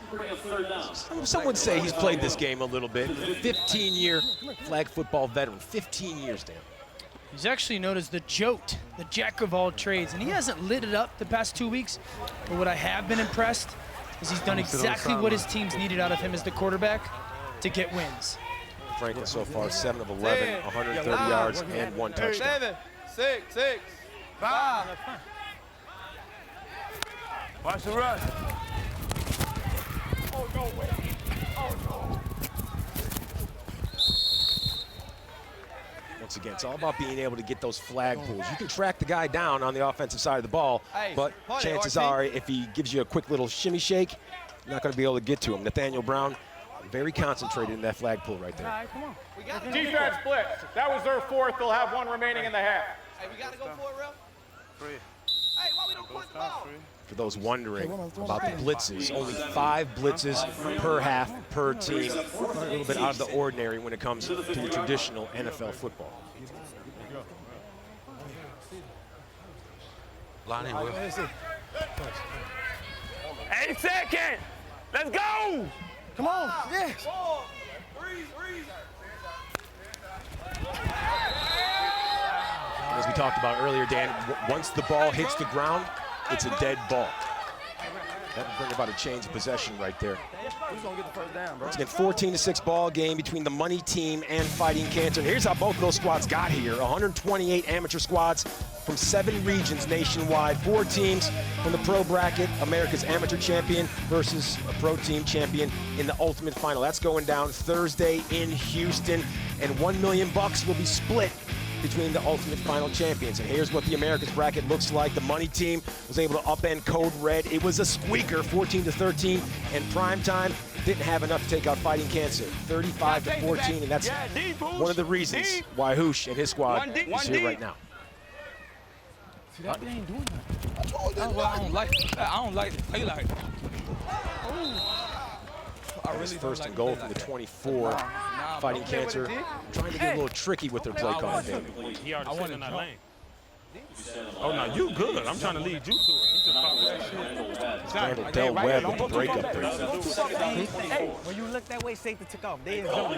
some would say he's played this game a little bit. 15-year flag football veteran, 15 years, Dan. He's actually known as the Jote, the jack of all trades, and he hasn't lit it up the past 2 weeks. But what I have been impressed is he's done exactly what his team's needed out of him as the quarterback to get wins. Franklin so far 7 of 11, 130 yards and 1 touchdown. 7, 6, 5. Watch the rush. Oh, no way. Oh, no. Once again, it's all about being able to get those flag pulls. You can track the guy down on the offensive side of the ball, but chances are if he gives you a quick little shimmy shake, you're not going to be able to get to him. Nathaniel Brown, very concentrated in that flag pull right there. All right, come on. Defense blitz. That was their 4th. They'll have 1 remaining in the half. Hey, we got to go for it, real? 3. Hey, why we don't punt the ball? For those wondering about the blitzes, only 5 blitzes per half per team. A little bit out of the ordinary when it comes to the traditional NFL football. Line in, Will. 8 seconds. Let's go. Come on. Yes. As we talked about earlier, Dan, once the ball hits the ground, it's a dead ball. That would bring about a change of possession right there. Who's going to get the first down, bro? Once again, 14-6 ball game between the money team and Fighting Cancer. And here's how both of those squads got here. 128 amateur squads from 7 regions nationwide. 4 teams from the pro bracket, America's amateur champion versus a pro team champion in the ultimate final. That's going down Thursday in Houston. And $1 million will be split between the ultimate final champions. And here's what the Americas bracket looks like. The money team was able to upend Code Red. It was a squeaker, 14-13, and prime time didn't have enough to take out Fighting Cancer, 35-14, and that's one of the reasons why Hoosh and his squad is here right now. See, that ain't doing nothing. I don't like it. I don't like it. I like it. It's first and goal from the 24. Fighting Cancer trying to get a little tricky with their play call. He already sitting in that lane. Oh, no, you good. I'm trying to lead you to it. He just popped that shit. Del Webb with the break up there. Hey, when you look that way, safety took off. They in zone.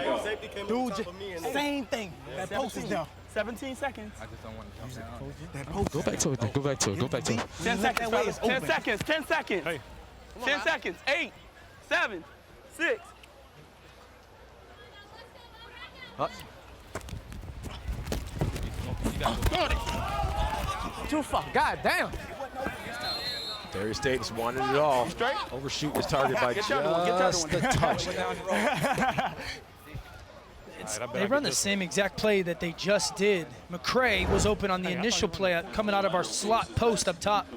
Dude, same thing. That post is down. 17 seconds. I just don't want to jump down. Go back to it then. Go back to it. Go back to it. 10 seconds, fellas. 10 seconds. 10 seconds. Hey. 10 seconds. 8, 7, 6. Too far. God damn. Darius Davis wanted it all. Overshooting his target by just a touch. They run the same exact play that they just did. McCray was open on the initial play coming out of our slot post up top.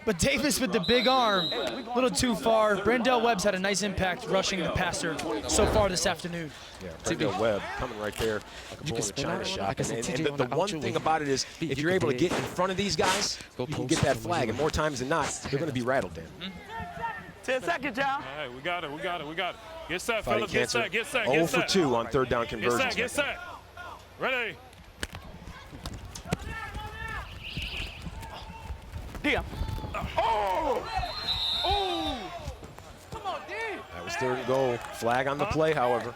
But Davis with the big arm, a little too far. Brandell Webb's had a nice impact rushing the passer so far this afternoon. Yeah, Brandell Webb coming right there. You can spin China shot. And the one thing about it is, if you're able to get in front of these guys, you can get that flag. And more times than not, they're going to be rattled, Dan. 10 seconds, y'all. All right, we got it. We got it. We got it. Get set, Fighting fellas. Get Cancer, set. Get set. 0 Get for set. 2 on third down conversions. Get set. Get set. Ready. Damn. Oh! Oh! Come on, D. That was third and goal. Flag on the play, however.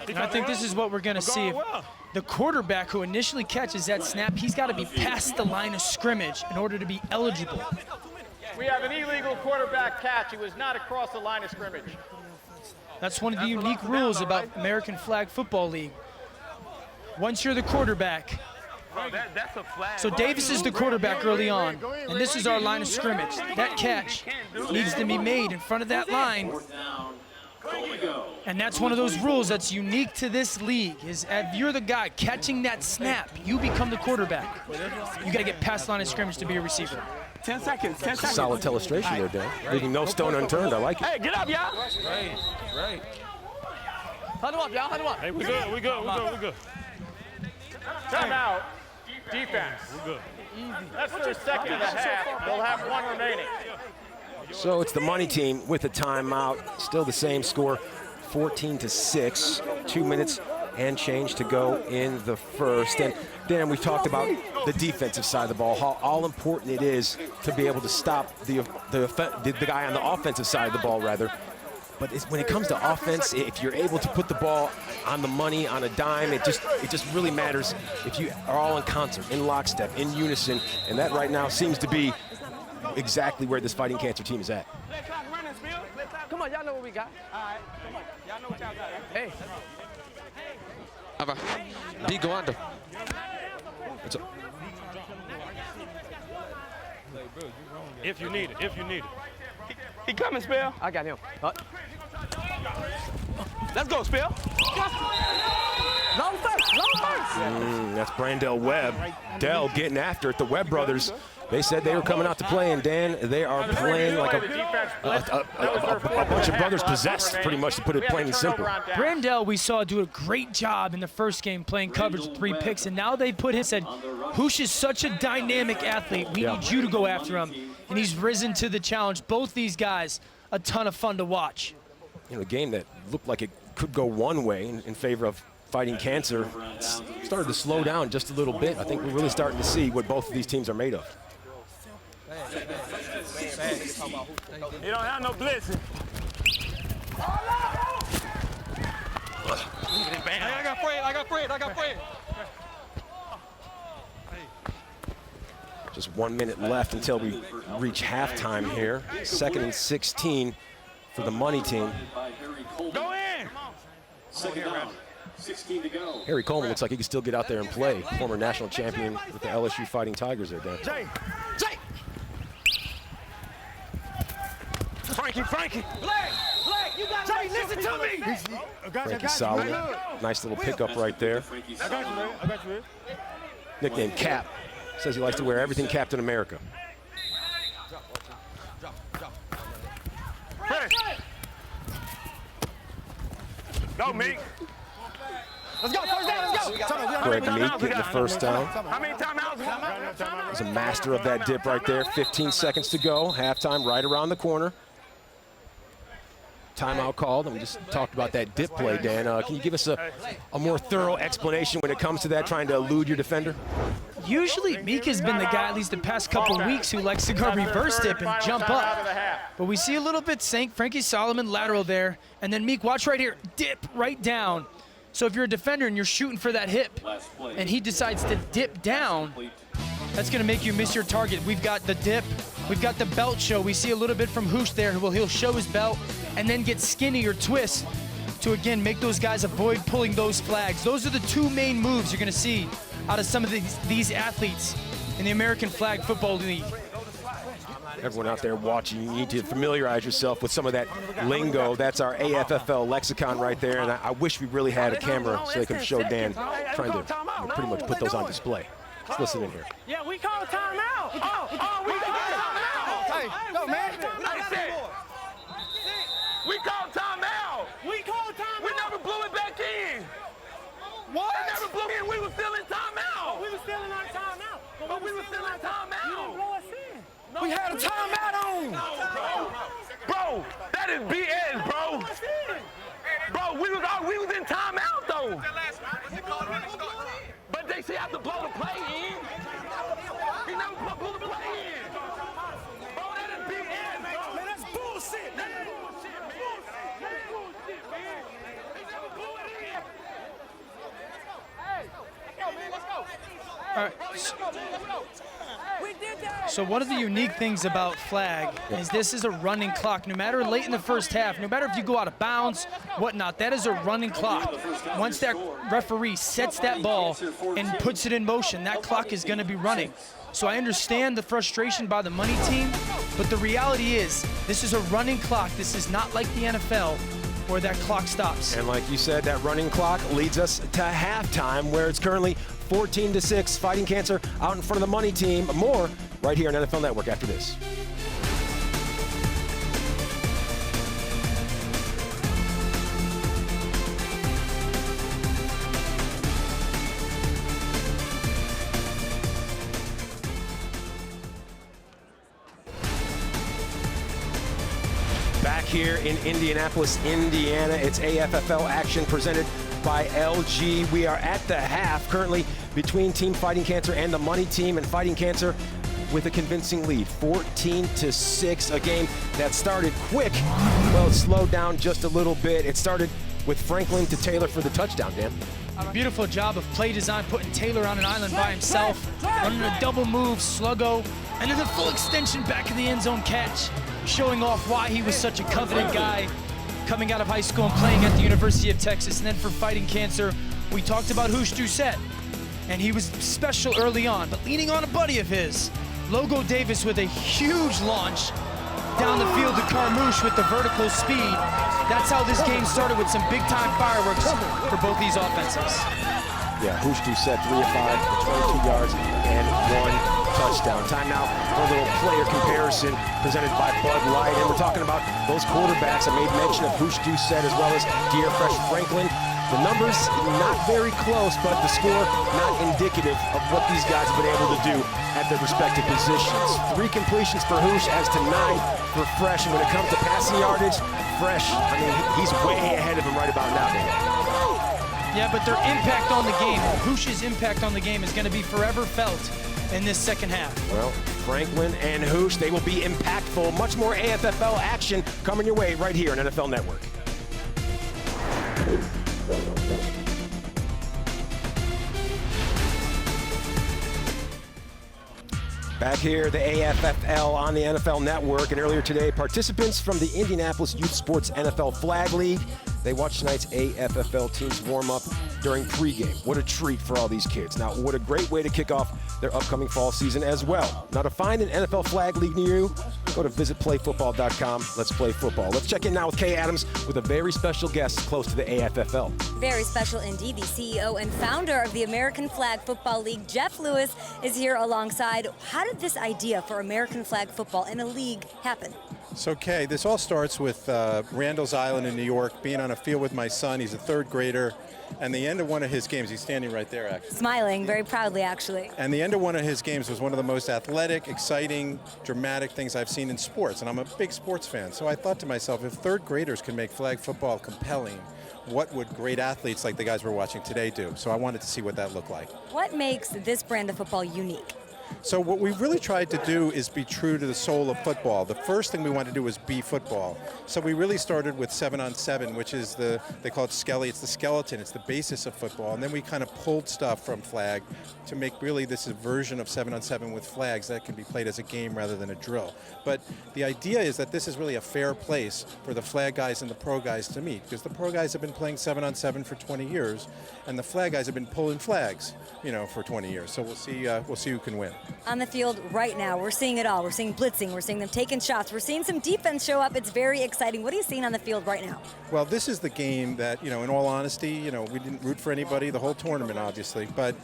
And I think this is what we're going to see. The quarterback who initially catches that snap, he's got to be past the line of scrimmage in order to be eligible. We have an illegal quarterback catch. He was not across the line of scrimmage. That's one of the unique rules about American Flag Football League. Once you're the quarterback, That's a flag. so Davis is the quarterback early on, and this is our line of scrimmage. That catch needs to be made in front of that line. And that's one of those rules that's unique to this league, is if you're the guy catching that snap, you become the quarterback. You got to get past the line of scrimmage to be a receiver. 10 seconds, 10 seconds. Solid illustration there, Dan. Leaving no stone unturned. I like it. Hey, get up, y'all. Right. Huddle up, y'all, huddle up. Hey, we good. We good. We good. We good. Timeout. Defense. We good. That's their second of the half. They'll have one remaining. So it's the money team with a timeout. Still the same score, 14-6. 2 minutes and change to go in the first. And Dan, we've talked about the defensive side of the ball, how all important it is to be able to stop the guy on the offensive side of the ball, rather. But when it comes to offense, if you're able to put the ball on the money, on a dime, it just really matters if you are all in concert, in lockstep, in unison. And that right now seems to be exactly where this Fighting Cancer team is at. Come on, y'all know what we got. All right, come on. Y'all know what y'all got. Hey. D, go under. If you need it. If you need it. He coming, Spell. I got him. Let's go, Spell. Long first. That's Brandell Webb. Dell getting after it. The Webb brothers, they said they were coming out to play, and Dan, they are playing like a bunch of brothers possessed, pretty much, to put it plain and simple. Brandell, we saw do a great job in the first game playing coverage with 3 picks, and now they put his said, Hoosh is such a dynamic athlete. We need you to go after him. And he's risen to the challenge. Both these guys, a ton of fun to watch. You know, a game that looked like it could go one way in favor of Fighting Cancer started to slow down just a little bit. I think we're really starting to see what both of these teams are made of. You don't have no blitzing. I got Fred. Just 1 minute left until we reach halftime here. 2nd and 16 for the money team. Go in. Second down, 16 to go. Harry Coleman looks like he can still get out there and play. Former national champion with the LSU Fighting Tigers there, Dan. Jay. Frankie. Blake, you got Jay, listen to me. Frankie Solomon, nice little pickup right there. I got you, man. Nicknamed Cap. Says he likes to wear everything Captain America. Hey. Go, Meek. Let's go, first down, let's go. Greg Meek getting the first down. How many timeouts? He's a master of that dip right there. 15 seconds to go. Halftime right around the corner. Timeout called, and we just talked about that dip play, Dan. Can you give us a more thorough explanation when it comes to that, trying to elude your defender? Usually, Meek has been the guy, at least the past couple weeks, who likes to go reverse dip and jump up. But we see a little bit Frankie Solomon lateral there, and then Meek, watch right here, dip right down. So if you're a defender and you're shooting for that hip and he decides to dip down, that's going to make you miss your target. We've got the dip. We've got the belt show. We see a little bit from Hoosh there. He'll show his belt and then get skinny or twist to, again, make those guys avoid pulling those flags. Those are the two main moves you're going to see out of some of these athletes in the American Flag Football League. Everyone out there watching, you need to familiarize yourself with some of that lingo. That's our AFFL lexicon right there, and I wish we really had a camera so they could show Dan trying to pretty much put those on display. Let's listen in here. Yeah, we call a timeout. We call a timeout. Hey, no, man. We called timeout. We call a timeout. We never blew it back in. What? We never blew it in. We were still in timeout. We were still in our timeout. But we were still in timeout. You didn't blow us in. No, we had a timeout on. No, bro, that is BS, bro. Bro, we was in timeout though. But they say I have to blow the play in. He never blew the play in. Bro, that is BS, bro. Man, that's bullshit. That is bullshit, man. That is bullshit, man. He never blew it in. Hey, let's go, man. Let's go. All right. So one of the unique things about flag is this is a running clock. No matter late in the first half, no matter if you go out of bounds, whatnot, that is a running clock. Once that referee sets that ball and puts it in motion, that clock is going to be running. So I understand the frustration by the money team, but the reality is this is a running clock. This is not like the NFL where that clock stops. And like you said, that running clock leads us to halftime, where it's currently 14-6, Fighting Cancer out in front of the money team. More right here on NFL Network after this. Back here in Indianapolis, Indiana, it's AFFL action presented by LG. We are at the half, currently between Team Fighting Cancer and the money team, and Fighting Cancer with a convincing lead, 14-6, a game that started quick. Well, it slowed down just a little bit. It started with Franklin to Taylor for the touchdown, Dan. Beautiful job of play design, putting Taylor on an island by himself, running a double move, sluggo, and then the full extension back in the end zone catch, showing off why he was such a coveted guy coming out of high school and playing at the University of Texas. And then for Fighting Cancer, we talked about Hoosh Doucette, and he was special early on, but leaning on a buddy of his, Logo Davis, with a huge launch down the field to Carmouche with the vertical speed. That's how this game started, with some big-time fireworks for both these offenses. Yeah, Hoosh Doucette, 3 of 5, 22 yards, and 1 touchdown. Time now for a little player comparison presented by Bud Light. And we're talking about those quarterbacks. I made mention of Hoosh Doucette as well as Dear Fresh Franklin. The numbers not very close, but the score not indicative of what these guys have been able to do at their respective positions. 3 completions for Hoosh as to 9 for Fresh. And when it comes to passing yardage, Fresh, I mean, he's way ahead of him right about now, man. Yeah, but their impact on the game, Hoosh's impact on the game, is going to be forever felt in this second half. Well, Franklin and Hoosh, they will be impactful. Much more AFFL action coming your way right here on NFL Network. Back here, the AFFL on the NFL Network, and earlier today, participants from the Indianapolis Youth Sports NFL Flag League, they watched tonight's AFFL teams warm up during pregame. What a treat for all these kids. Now, what a great way to kick off their upcoming fall season as well. Now, to find an NFL Flag League near you, go to visitplayfootball.com. Let's play football. Let's check in now with Kay Adams with a very special guest close to the AFFL. Very special indeed. The CEO and founder of the American Flag Football League, Jeff Lewis, is here alongside. How did this idea for American Flag Football in a league happen? So, Kay, this all starts with Randall's Island in New York, being on a field with my son. He's a 3rd grader. And the end of one of his games, he's standing right there, actually. Smiling very proudly, actually. And the end of one of his games was one of the most athletic, exciting, dramatic things I've seen in sports. And I'm a big sports fan. So I thought to myself, if 3rd graders can make flag football compelling, what would great athletes like the guys we're watching today do? So I wanted to see what that looked like. What makes this brand of football unique? So what we really tried to do is be true to the soul of football. The first thing we wanted to do was be football. So we really started with 7-on-7, which is they call it skelly. It's the skeleton. It's the basis of football. And then we kind of pulled stuff from flag to make really this a version of 7-on-7 with flags that can be played as a game rather than a drill. But the idea is that this is really a fair place for the flag guys and the pro guys to meet, because the pro guys have been playing 7-on-7 for 20 years, and the flag guys have been pulling flags, for 20 years. So we'll see who can win. On the field right now, we're seeing it all. We're seeing blitzing. We're seeing them taking shots. We're seeing some defense show up. It's very exciting. What are you seeing on the field right now? Well, this is the game that, in all honesty, we didn't root for anybody the whole tournament, obviously, but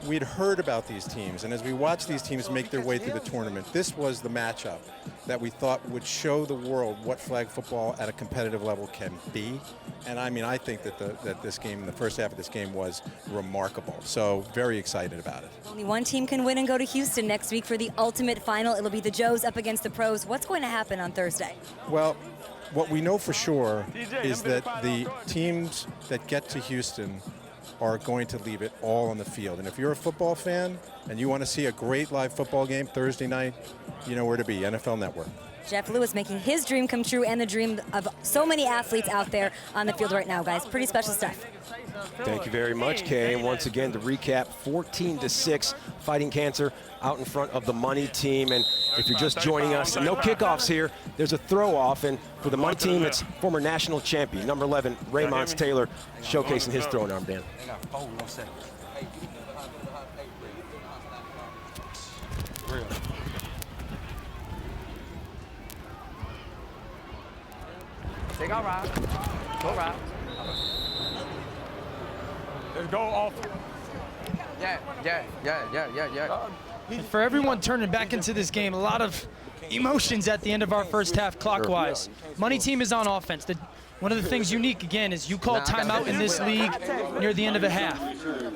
we'd heard about these teams, and as we watched these teams make their way through the tournament, this was the matchup that we thought would show the world what flag football at a competitive level can be. And I think that this game, the first half of this game, was remarkable. So very excited about it. Only one team can win and go to Houston next week for the ultimate final. It'll be the Joes up against the pros. What's going to happen on Thursday? Well, what we know for sure is that the teams that get to Houston are going to leave it all on the field. And if you're a football fan and you want to see a great live football game Thursday night, you know where to be, NFL Network. Jeff Lewis making his dream come true and the dream of so many athletes out there on the field right now, guys. Pretty special stuff. Thank you very much, Kay. And once again, to recap, 14-6, Fighting Cancer out in front of the Money team. And if you're just joining us, no kickoffs here. There's a throw-off. And for the Money team, it's former national champion, number 11, Romansh Taylor, showcasing his throwing arm, Dan. Take our ride. Go ride. Let's go off. Yeah. And for everyone turning back into this game, a lot of emotions at the end of our first half clockwise. Money team is on offense. One of the things unique, again, is you call timeout in this league near the end of a half.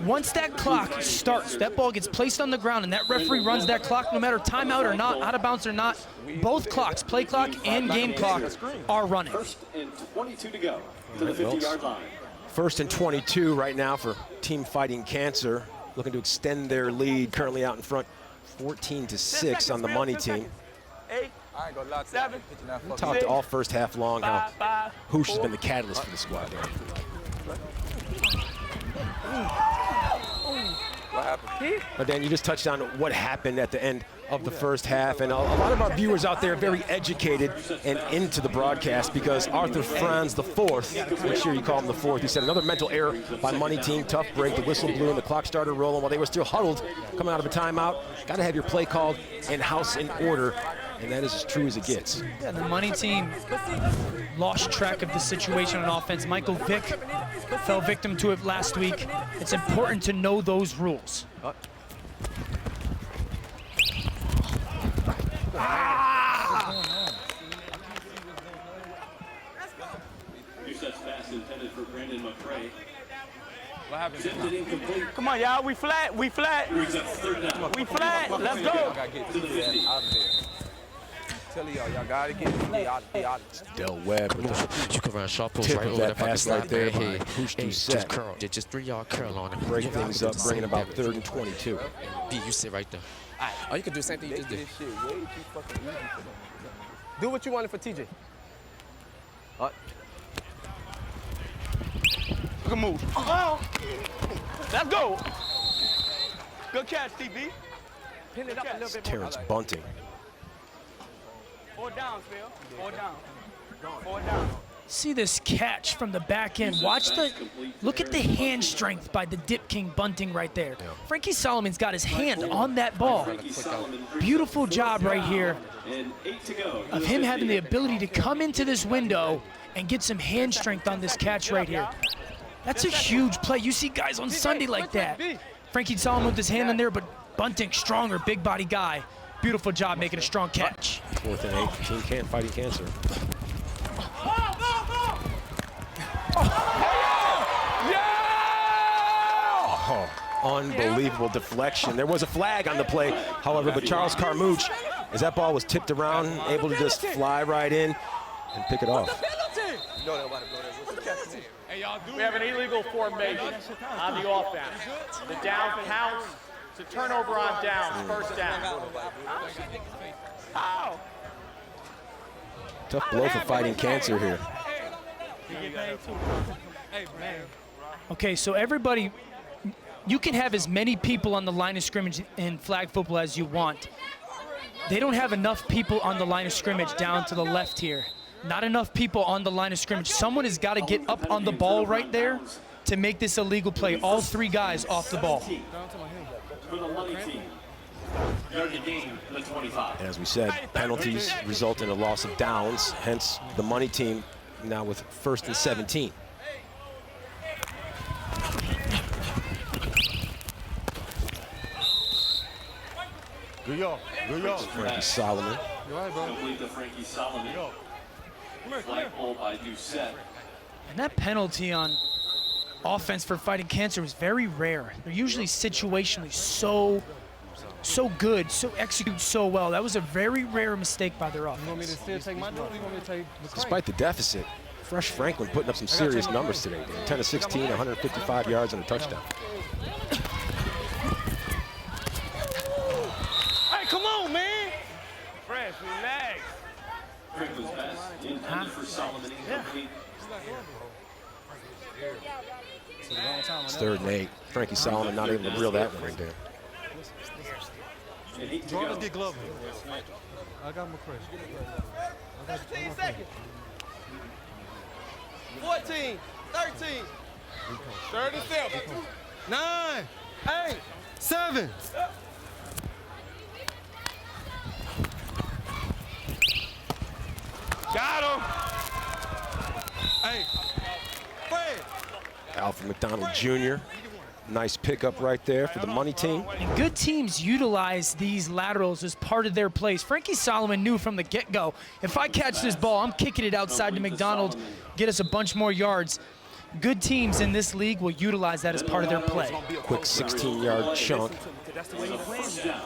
Once that clock starts, that ball gets placed on the ground, and that referee runs that clock, no matter timeout or not, out of bounds or not, both clocks, play clock and game clock, are running. First and 22 to go to the 50-yard line. First and 22 right now for Team Fighting Cancer, looking to extend their lead, currently out in front, 14-6 on the Money team. 8, 7, Talked all first half long how Hoosh has been the catalyst for the squad there. What happened? But Dan, you just touched on what happened at the end of the first half, and a lot of our viewers out there are very educated and into the broadcast, because Arthur Franz the fourth, make sure you call him the fourth, he said another mental error by Money team, tough break, the whistle blew and the clock started rolling while they were still huddled coming out of a timeout. Got to have your play called and house in order, and that is as true as it gets. Yeah, the Money team lost track of the situation on offense. Michael Vick fell victim to it last week. It's important to know those rules. New sets pass intended for Brandon McRae. What happened? Tipped it incomplete. Come on, y'all. We flat. We flat. Brings up third down. We flat. Let's go. To the 50. Tell y'all gotta get out. Del Webb. You can run sharp post Tip right of over that that pass right there by Hey, Hoosh to just set. curl. Just 3-yard curl on it. Break things up, bringing about 3rd and 22. B, you sit right there. Oh, you can do the same thing you just did. Do what you wanted for TJ. Good move. Oh. Let's go. Good catch, TB. Pin it up a little bit more. Terrence Bunting. 4 downs, Phil. 4 down. 4 down. See this catch from the back end. Look at the hand strength by the Dip King Bunting right there. Frankie Solomon's got his hand on that ball. Beautiful job right here of him having the ability to come into this window and get some hand strength on this catch right here. That's a huge play. You see guys on Sunday like that. Frankie Solomon with his hand in there, but Bunting, stronger, big body guy. Beautiful job making a strong catch. 4th and 8, Team Fighting Cancer. Oh, unbelievable deflection. There was a flag on the play, however, but Charles Carmouche, as that ball was tipped around, able to just fly right in and pick it off. We have an illegal formation on the offense. The down counts It's a turnover on downs, first down. Oh. Tough blow for fighting cancer here. Okay, so everybody, you can have as many people on the line of scrimmage in flag football as you want. They don't have enough people on the line of scrimmage down to the left here. Not enough people on the line of scrimmage. Someone has got to get up on the ball right there to make this a legal play. All three guys off the ball. For the money team. Yard to gain the 25. As we said, penalties result in a loss of downs, hence the money team now with 1st and 17. Good y'all. Good y'all. Frankie Solomon. Complete to Frankie Solomon. Flagpole by Doucette. And that penalty on offense for fighting cancer is very rare. They're usually situationally so good, so execute so well. That was a very rare mistake by their offense. You want me to still take my job? You want me to take the Despite the deficit, Fresh Franklin putting up some serious numbers today. 10 of 16, 155 yards and a touchdown. Hey, come on, man! Fresh, relax. Franklin's pass intended for Solomon, incomplete. It's 3rd and 8. Frankie Solomon not able to reel that one right there. Let's get Glover. I got my crush. 15 seconds. 14, 13, 37, 9, 8, 7. Got him. Hey, Fred. Alfred Mcdonald Jr. Nice pickup right there for the money team. And good teams utilize these laterals as part of their plays. Frankie Solomon knew from the get-go, if I catch this ball, I'm kicking it outside to McDonald, get us a bunch more yards. Good teams in this league will utilize that as part of their play. Quick 16-yard chunk.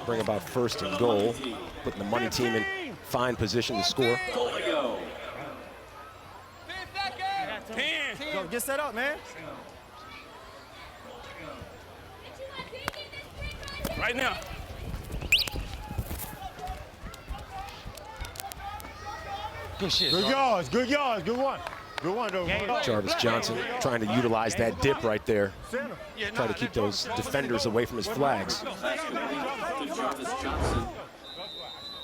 Bring about 1st and goal, putting the money team in fine position to score. Go, get set up, man. Right now. Good shit. Good yards. Good yards. Good one. Good one, though. Jarvis Johnson trying to utilize that dip right there. Try to keep those defenders away from his flags.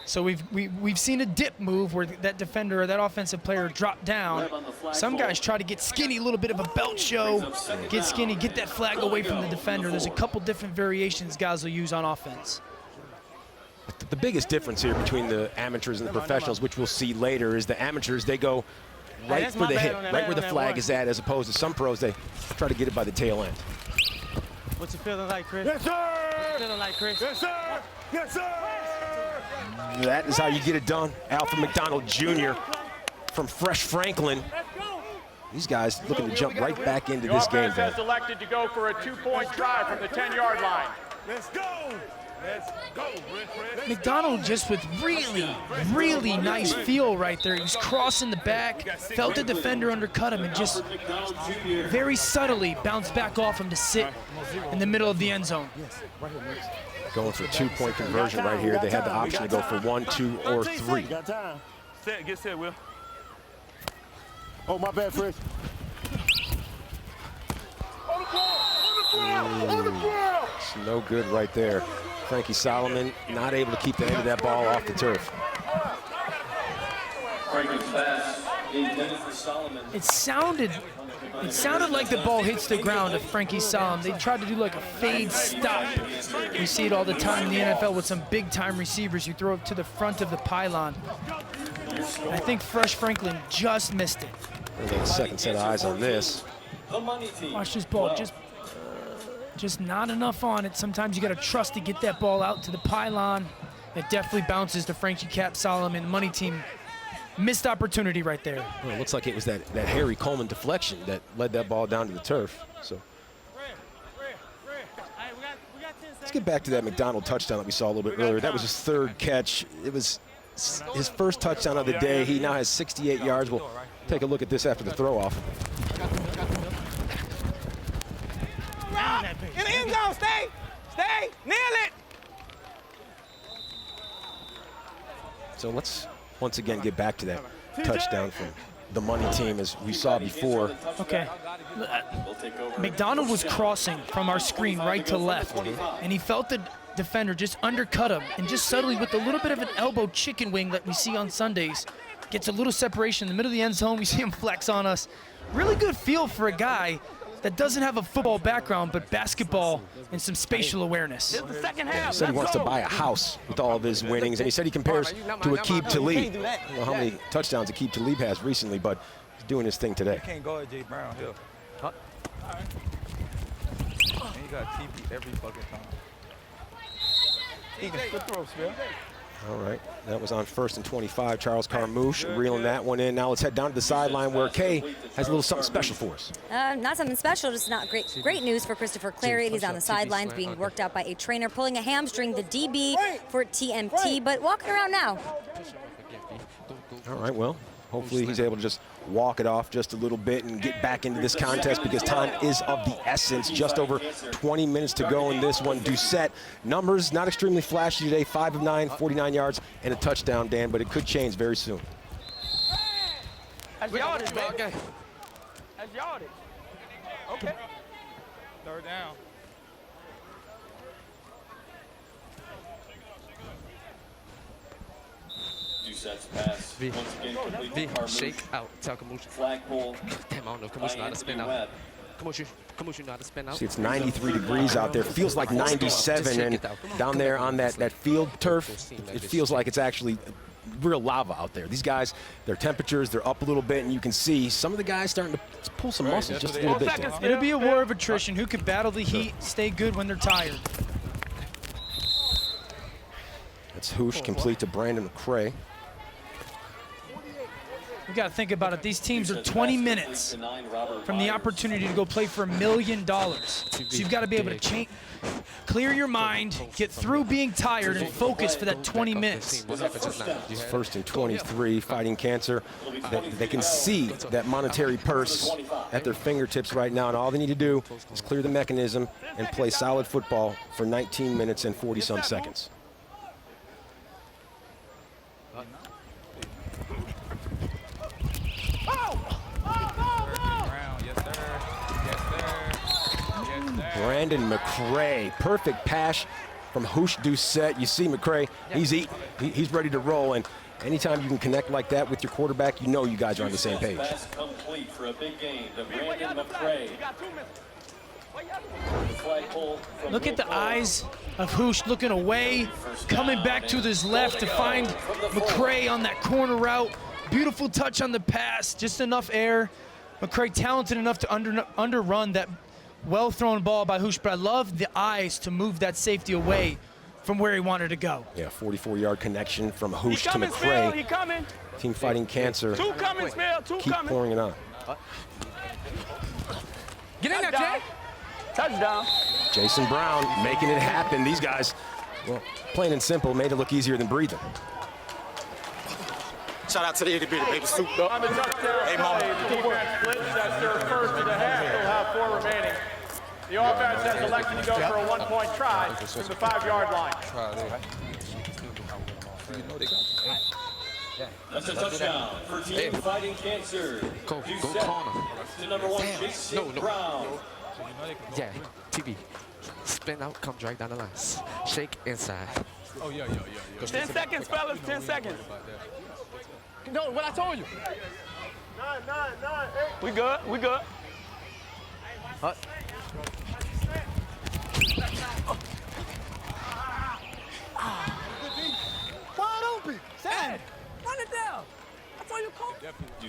So we've seen a dip move where that defender or that offensive player dropped down. Some guys try to get skinny, a little bit of a belt show, get skinny, get that flag away from the defender. There's a couple different variations guys will use on offense. The biggest difference here between the amateurs and the professionals, which we'll see later, is the amateurs, they go right for the hit, right where the flag is at, as opposed to some pros, they try to get it by the tail end. What you feeling like, Chris? Yes, sir. What you feeling like, Chris? Yes, sir. Yes, sir. That is how you get it done. Alfred Mcdonald Jr. from Fresh Franklin. These guys looking to jump right back into this game. Offense has elected to go for a 2-point try from the 10-yard line. Let's go. Let's go, McDonald just with really nice feel right there. He's crossing the back, felt the defender undercut him, and just very subtly bounced back off him to sit in the middle of the end zone. Going for a 2-point conversion right here. They had the option to go for 1, 2, or 3. Got time. Set, get set, Will. Oh, my bad, Fresh. It's no good right there. Frankie Solomon not able to keep the end of that ball off the turf. Franklin's pass intended for Solomon. It sounded like the ball hits the ground to Frankie Solomon. They tried to do like a fade stop. You see it all the time in the NFL with some big-time receivers. You throw it to the front of the pylon. I think Fresh Franklin just missed it. We'll get a second set of eyes on this. Watch this ball, just not enough on it. Sometimes you got to trust to get that ball out to the pylon. It definitely bounces to Frankie Cap Solomon. The money team missed opportunity right there. Well, it looks like it was that Harry Coleman deflection that led that ball down to the turf. So let's get back to that McDonald touchdown that we saw a little bit earlier. That was his 3rd catch. It was his first touchdown of the day. He now has 68 yards. We'll take a look at this after the throw-off. In the end zone, stay. Stay. Nail it. So let's once again get back to that touchdown from the money team as we saw before. Okay. McDonald was crossing from our screen right to left, and he felt the defender just undercut him, and just subtly with a little bit of an elbow chicken wing that we see on Sundays, gets a little separation in the middle of the end zone. We see him flex on us. Really good feel for a guy that doesn't have a football background, but basketball and some spatial awareness. It's the second He half. said he wants to buy a house with all of his winnings, and he said he compares to Aqib Talib. I don't know how many touchdowns Aqib Talib has recently, but he's doing his thing today. Can't go at Jay Brown here. Huh? And you got TP every fucking time. He can good throw, Smith. All right, that was on 1st and 25. Charles Carmouche reeling that one in. Now let's head down to the sideline where Kay has a little something special for us. Not something special, just not great news for Christopher Clary. He's on the sidelines being worked out by a trainer, pulling a hamstring, the DB for TMT, but walking around now. All right, well, hopefully he's able to just walk it off just a little bit and get back into this contest because time is of the essence. Just over 20 minutes to go in this one. Doucette, numbers not extremely flashy today, 5 of 9, 49 yards, and a touchdown, Dan, but it could change very soon. That's yardage, man. That's yardage. Okay. Third down. Doucette's pass once again complete. Shake out. Tell Carmouche. Flagpole. Damn, I don't know. Carmouche know how to spin out. Carmouche know how to spin out. See, it's 93 degrees out there. Feels like 97, and down there on that field turf, it feels like it's actually real lava out there. These guys, their temperatures, they're up a little bit, and you can see some of the guys starting to pull some muscles just a little bit. It'll be a war of attrition. Who can battle the heat, stay good when they're tired. That's Hoosh complete to Brandon McCray. You got to think about it. These teams are 20 minutes from the opportunity to go play for $1 million. So you've got to be able to clear your mind, get through being tired, and focus for that 20 minutes. It's 1st and 23, fighting cancer. They can see that monetary purse at their fingertips right now, and all they need to do is clear the mechanism and play solid football for 19 minutes and 40-some seconds. Brandon McCray, perfect pass from Hoosh Doucette. You see McCray, he's ready to roll, and anytime you can connect like that with your quarterback, you know you guys are on the same page. Pass complete for a big game to Brandon McCray. Look at the eyes of Hoosh looking away, coming back to his left to find McCray on that corner route. Beautiful touch on the pass, just enough air. McCray talented enough to underrun that well-thrown ball by Hoosh, but I love the eyes to move that safety away from where he wanted to go. Yeah, 44-yard connection from Hoosh to McCray. He coming. Team fighting cancer. Two coming, Smell. Two keep coming. pouring it on. Get in there, Jay. Touchdown. Jason Brown making it happen. These guys, well, plain and simple, made it look easier than breathing. Shout out to the itty bitty baby souped up. On the touchdown Hey, mama. play, the defense splits. That's their 1st of the half. They'll have 4 remaining. The offense has elected to go for a 1-point try from the 5-yard line. That's a touchdown for Team Fighting Cancer. Go Doucette corner. to number 1, Jason Brown. Yeah, TV. Spin out, come drag down the line. Shake inside. Oh, yeah. 10 seconds, fellas. 10 seconds. No, what I told you. 9, 8. We good. We good. Wide open. Sad. Run it down. That's all you call.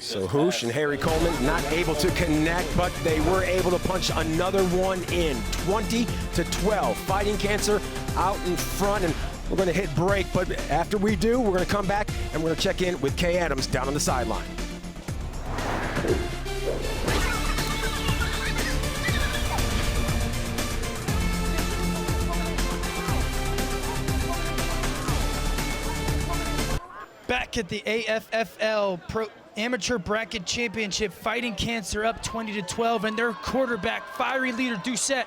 So Hoosh and Harry Coleman not able to connect, but they were able to punch another one in. 20-12. Fighting Cancer out in front, and we're going to hit break, but after we do, we're going to come back and we're going to check in with Kay Adams down on the sideline. Back at the AFFL Amateur Bracket Championship, Fighting Cancer up 20-12, and their quarterback, fiery leader Doucette,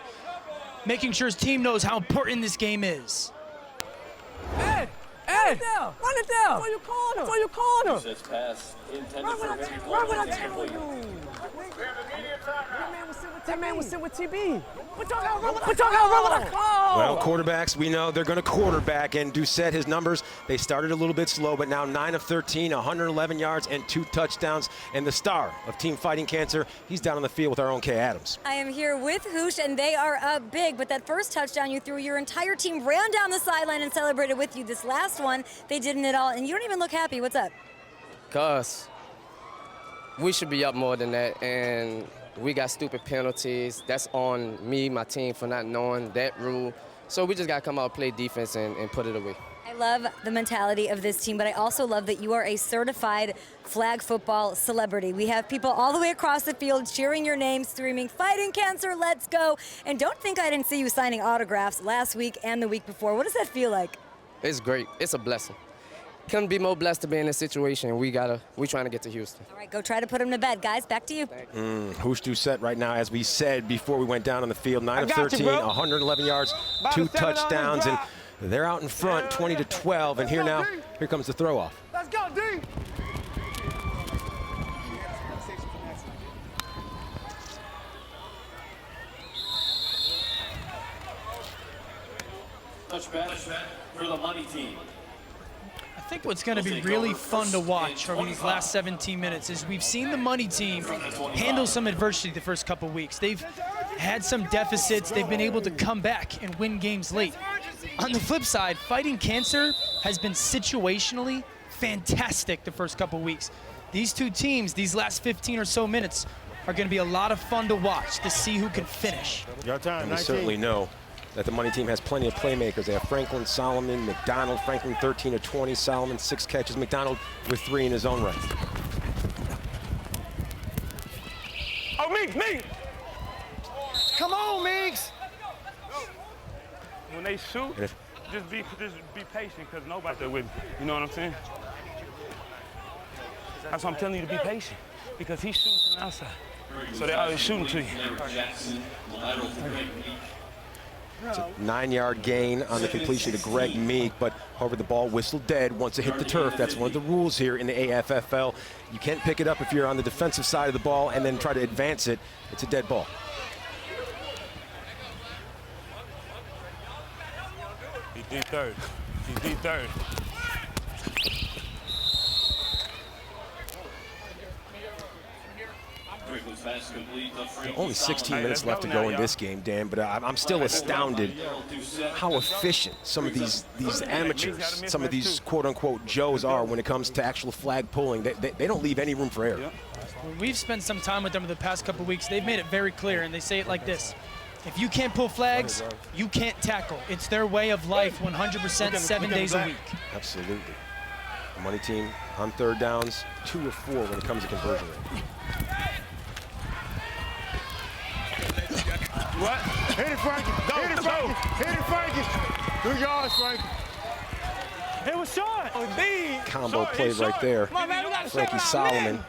making sure his team knows how important this game is. Hey! Run it down! Run it down! For your corner! For your corner! Says pass intended Run for what very I close. tell you! That man was sitting with TB. We're talking about run what I call! Well, quarterbacks, we know they're going to quarterback, and Doucette, his numbers, they started a little bit slow, but now 9 of 13, 111 yards, and 2 touchdowns. And the star of Team Fighting Cancer, he's down on the field with our own Kay Adams. I am here with Hoosh, and they are up big, but that first touchdown you threw, your entire team ran down the sideline and celebrated with you. This last one, they didn't at all, and you don't even look happy. What's up? Cuz we should be up more than that, and we got stupid penalties. That's on me, my team, for not knowing that rule. So we just got to come out and play defense and put it away. I love the mentality of this team, but I also love that you are a certified flag football celebrity. We have people all the way across the field cheering your name, screaming, "Fighting Cancer, let's go!" And don't think I didn't see you signing autographs last week and the week before. What does that feel like? It's great. It's a blessing. Couldn't be more blessed to be in this situation. We trying to get to Houston. All right, go try to put him to bed. Guys, back to you. Hoosh Doucette right now, as we said before we went down on the field, 9 of 13, 111 yards, 2 touchdowns, and they're out in front, 20-12. And here comes the throw off. Let's go, D! Touchback for the money team. I think what's going to be really fun to watch over these last 17 minutes is we've seen the money team handle some adversity the first couple weeks. They've had some deficits. They've been able to come back and win games late. On the flip side, Fighting Cancer has been situationally fantastic the first couple weeks. These two teams, these last 15 or so minutes, are going to be a lot of fun to watch to see who can finish. Your time, and we certainly know that the money team has plenty of playmakers. They have Franklin, Solomon, McDonald. Franklin 13 of 20, Solomon 6 catches, McDonald with 3 in his own right. Oh, Meeks! Come on, Meeks! When they shoot, just be patient, because nobody's there with me. You know what I'm saying? That's why I'm telling you to be patient, because he's shooting from the outside. So they're always shooting to you. It's a 9-yard gain on the completion to Greg Meek, but however, the ball whistled dead once it hit the turf. That's one of the rules here in the AFFL. You can't pick it up if you're on the defensive side of the ball and then try to advance it. It's a dead ball. He did third. He did third. Only 16 minutes left to go in this game, Dan, but I'm still astounded how efficient some of these amateurs, some of these quote-unquote Joes are when it comes to actual flag pulling. They don't leave any room for error. We've spent some time with them in the past couple weeks. They've made it very clear, and they say it like this. If you can't pull flags, you can't tackle. It's their way of life 100% 7 days a week. Absolutely. The money team on third downs, 2 of 4 when it comes to conversion rate. What? Hit it, Frankie. Hit it, Frankie. Hit it, Frankie. 2 yards, Frankie. It was short. Oh, Combo play right there. Frankie Solomon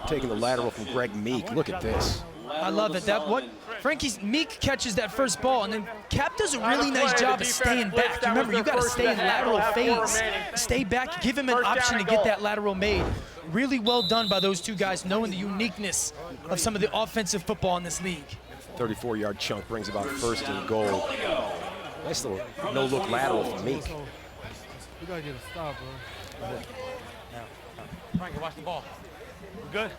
taking the lateral from Greg Meek. Look at this. I love it. Meek catches that first ball, and then Cap does a really nice job of staying back. Remember, you got to stay in lateral phase. Stay back, give him an option to get that lateral made. Really well done by those two guys, knowing the uniqueness of some of the offensive football in this league. 34-yard chunk brings about first and goal. Nice little no-look lateral from Meek. We gotta get a stop, bro. Frankie, watch the ball. We good?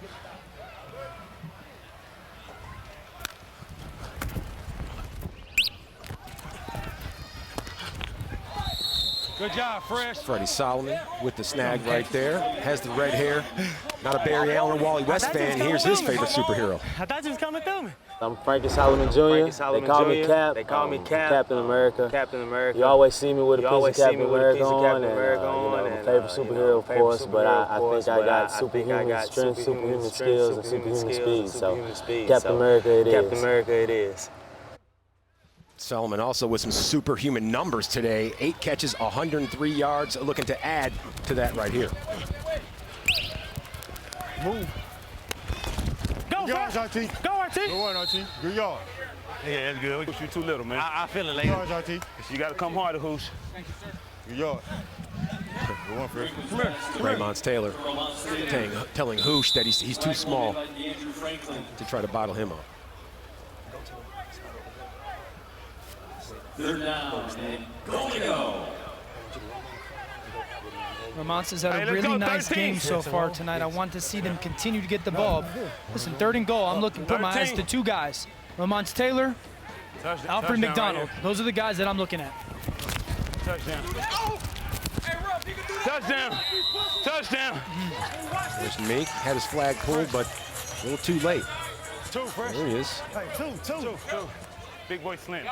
Good job, Fresh. Freddie Solomon with the snag right there. Has the red hair. Not a Barry Allen or Wally West fan. Here's his favorite superhero. I thought you was coming through me. I'm Frankie Solomon Jr. They call me Cap. They call me Cap. Captain America. Captain America. You always see me with a piece of Captain America on, and my favorite superhero, of course. But I think I got superhuman strength, superhuman skills, and superhuman speed. So Captain America it is. Captain America it is. Solomon also with some superhuman numbers today. 8 catches, 103 yards. Looking to add to that right here. Move. Go, Good yards, RT. Go, RT. Good one, RT. Good yard. Yeah, that's good. You too little, man. I feel it later. Good yards, RT. You got to come harder, Hoosh. Good yard. Good one, Fred. Come here. Romansh Taylor telling Hoosh that he's too small to try to bottle him up. Third down and go. Romansh has had a really nice game so far tonight. I want to see them continue to get the ball. Listen, 3rd and goal, I'm looking to put my eyes to 2 guys. Romansh Taylor, Alfred Mcdonald. Those are the guys that I'm looking at. Touchdown. Touchdown. Touchdown. There's Meek, had his flag pulled, but a little too late. There he is. Two. Big boy Slim.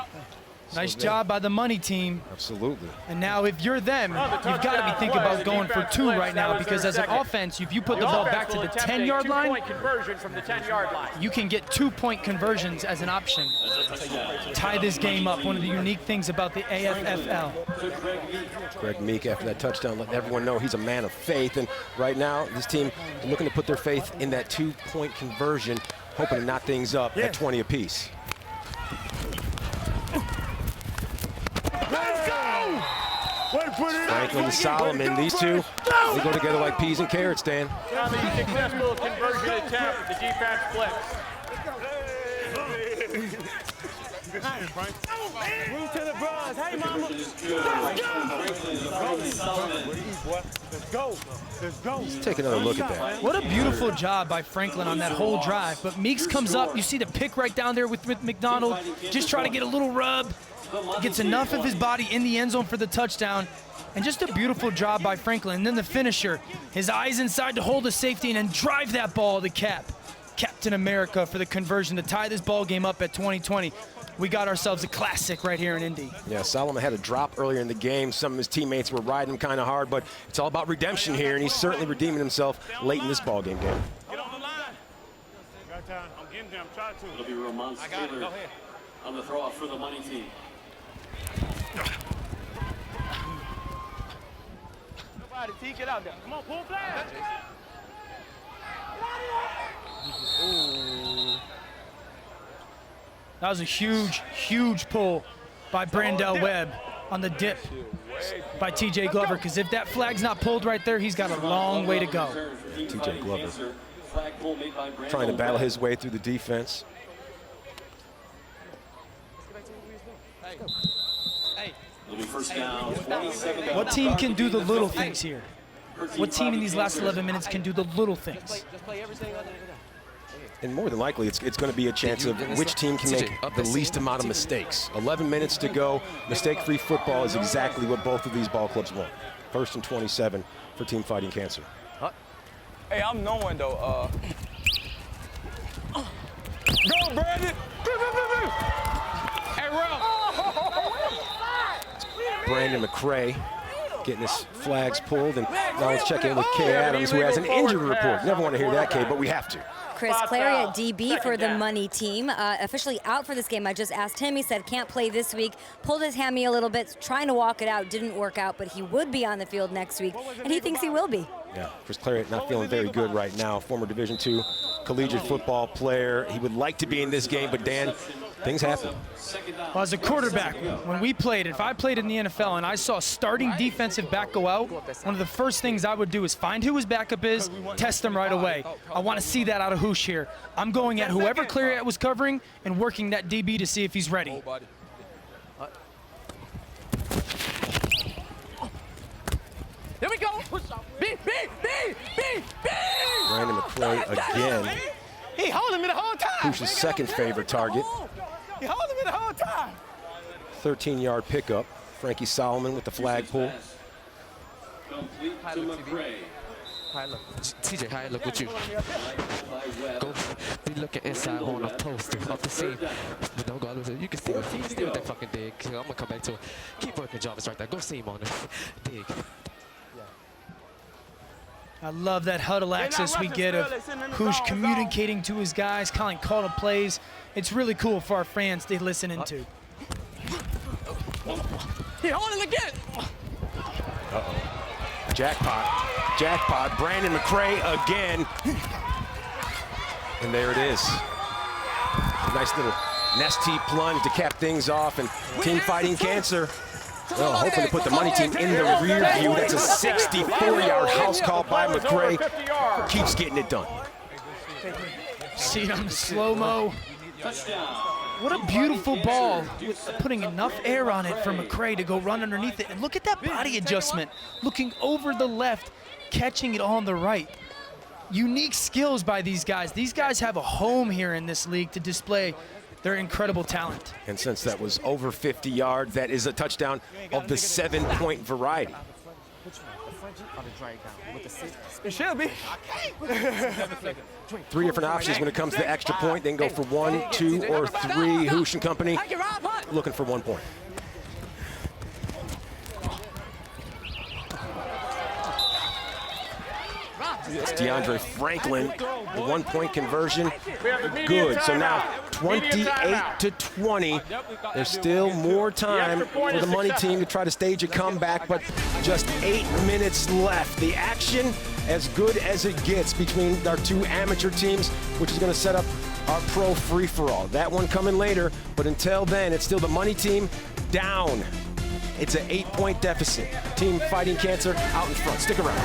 Nice job by the money team. Absolutely. And now if you're them, you've got to be thinking about going for 2 right now, because as an offense, if you put the ball back to the 10-yard line, conversion from the 10-yard line. you can get 2-point conversions as an option. Tie this game up. One of the unique things about the AFFL. Greg Meek, after that touchdown, letting everyone know he's a man of faith. And right now, this team is looking to put their faith in that 2-point conversion, hoping to knot things up at 20 apiece. Franklin, Solomon, these two, they go together like peas and carrots, Dan. Successful conversion attempt with the defense flips. Move to the bronze. Hey, mama. Let's go. Let's go. Let's take another look at that. What a beautiful job by Franklin on that whole drive. But Meeks comes up. You see the pick right down there with McDonald. Just try to get a little rub. Gets enough of his body in the end zone for the touchdown. And just a beautiful job by Franklin. And then the finisher. His eyes inside to hold the safety and then drive that ball to Cap. Captain America for the conversion to tie this ball game up at 20-20. We got ourselves a classic right here in Indy. Yeah, Solomon had a drop earlier in the game. Some of his teammates were riding him kind of hard, but it's all about redemption here, and he's certainly redeeming himself late in this ball game. Get on the line. Got time. I'm getting there. I'm trying to. It'll be Romansh Taylor Go ahead. on the throw off for the money team. Nobody, T, get out there. Come on, pull flag. That was a huge, huge pull by Brandell Webb on the dip by TJ Glover, because if that flag's not pulled right there, he's got a long way to go. TJ Glover trying to battle his way through the defense. It'll be first down, 27. What team can do the little things here? What team in these last 11 minutes can do the little things? And more than likely, it's going to be a chance of which team can make the least amount of mistakes. 11 minutes to go. Mistake-free football is exactly what both of these ball clubs want. 1st and 27 for Team Fighting Cancer. Hey, I'm knowing, though. Go, Brandon. Hey, Brandon McCray getting his flags pulled. And now let's check in with Kay Adams, who has an injury report. Never want to hear that, Kay, but we have to. Chris Clary at DB for the money team, officially out for this game. I just asked him. He said can't play this week. Pulled his hammy a little bit, trying to walk it out. Didn't work out, but he would be on the field next week, and he thinks he will be. Yeah, Chris Clary not feeling very good right now. Former Division II collegiate football player. He would like to be in this game, but Dan, things happen. Well, as a quarterback, when we played, if I played in the NFL and I saw starting defensive back go out, one of the first things I would do is find who his backup is, test them right away. I want to see that out of Hoosh here. I'm going at whoever Clariot was covering and working that DB to see if he's ready. Here we go. B. Brandon McCray again. He holding me the whole time. Hoosh's second favorite target. He holding me the whole time. 13-yard pickup. Frankie Solomon with the flag pull. Complete to McCray. High look. TJ, high look with you. Go be looking inside on the post of the seam. But don't go out with it. You can stay with that fucking dig. I'm going to come back to it. Keep working, Jarvis, right there. Go seam on it. Dig. I love that huddle access we get of Hoosh communicating to his guys, calling call to plays. It's really cool for our fans to listen into. He holding again. Jackpot. Jackpot. Brandon McCray again. And there it is. Nice little nesty plunge to cap things off, and Team Fighting Cancer, well, hoping to put the money team in the rear view. That's a 64-yard house call by McRae. Keeps getting it done. See it on the slow-mo. What a beautiful ball, with putting enough air on it for McRae to go run underneath it. And look at that body adjustment, looking over the left, catching it on the right. Unique skills by these guys. These guys have a home here in this league to display their incredible talent. And since that was over 50 yards, that is a touchdown of the 7-point variety. It should be. 3 different options when it comes to extra point. Then go for 1, 2, or 3. Hoosh and company looking for 1 point. It's DeAndre Franklin, the 1-point conversion, good. So now 28-20. There's still more time for the money team to try to stage a comeback, but just 8 minutes left. The action as good as it gets between our 2 amateur teams, which is going to set up our pro free-for-all. That one coming later, but until then, it's still the money team down. It's an 8-point deficit. Team Fighting Cancer out in front. Stick around.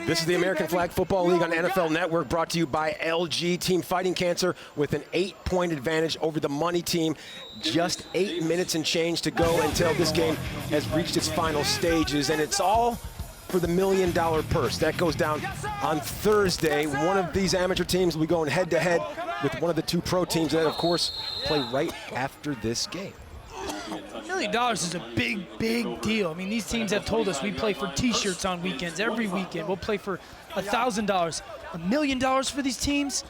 This is the American Flag Football League on NFL Network, brought to you by LG. Team Fighting Cancer with an 8-point advantage over the money team. Just 8 minutes and change to go until this game has reached its final stages, and it's all for the $1 million purse. That goes down on Thursday. One of these amateur teams will be going head-to-head with one of the 2 pro teams that, of course, play right after this game. $1 million is a big, big deal. I mean, these teams have told us we play for T-shirts on weekends. Every weekend we'll play for $1,000. $1 million for these teams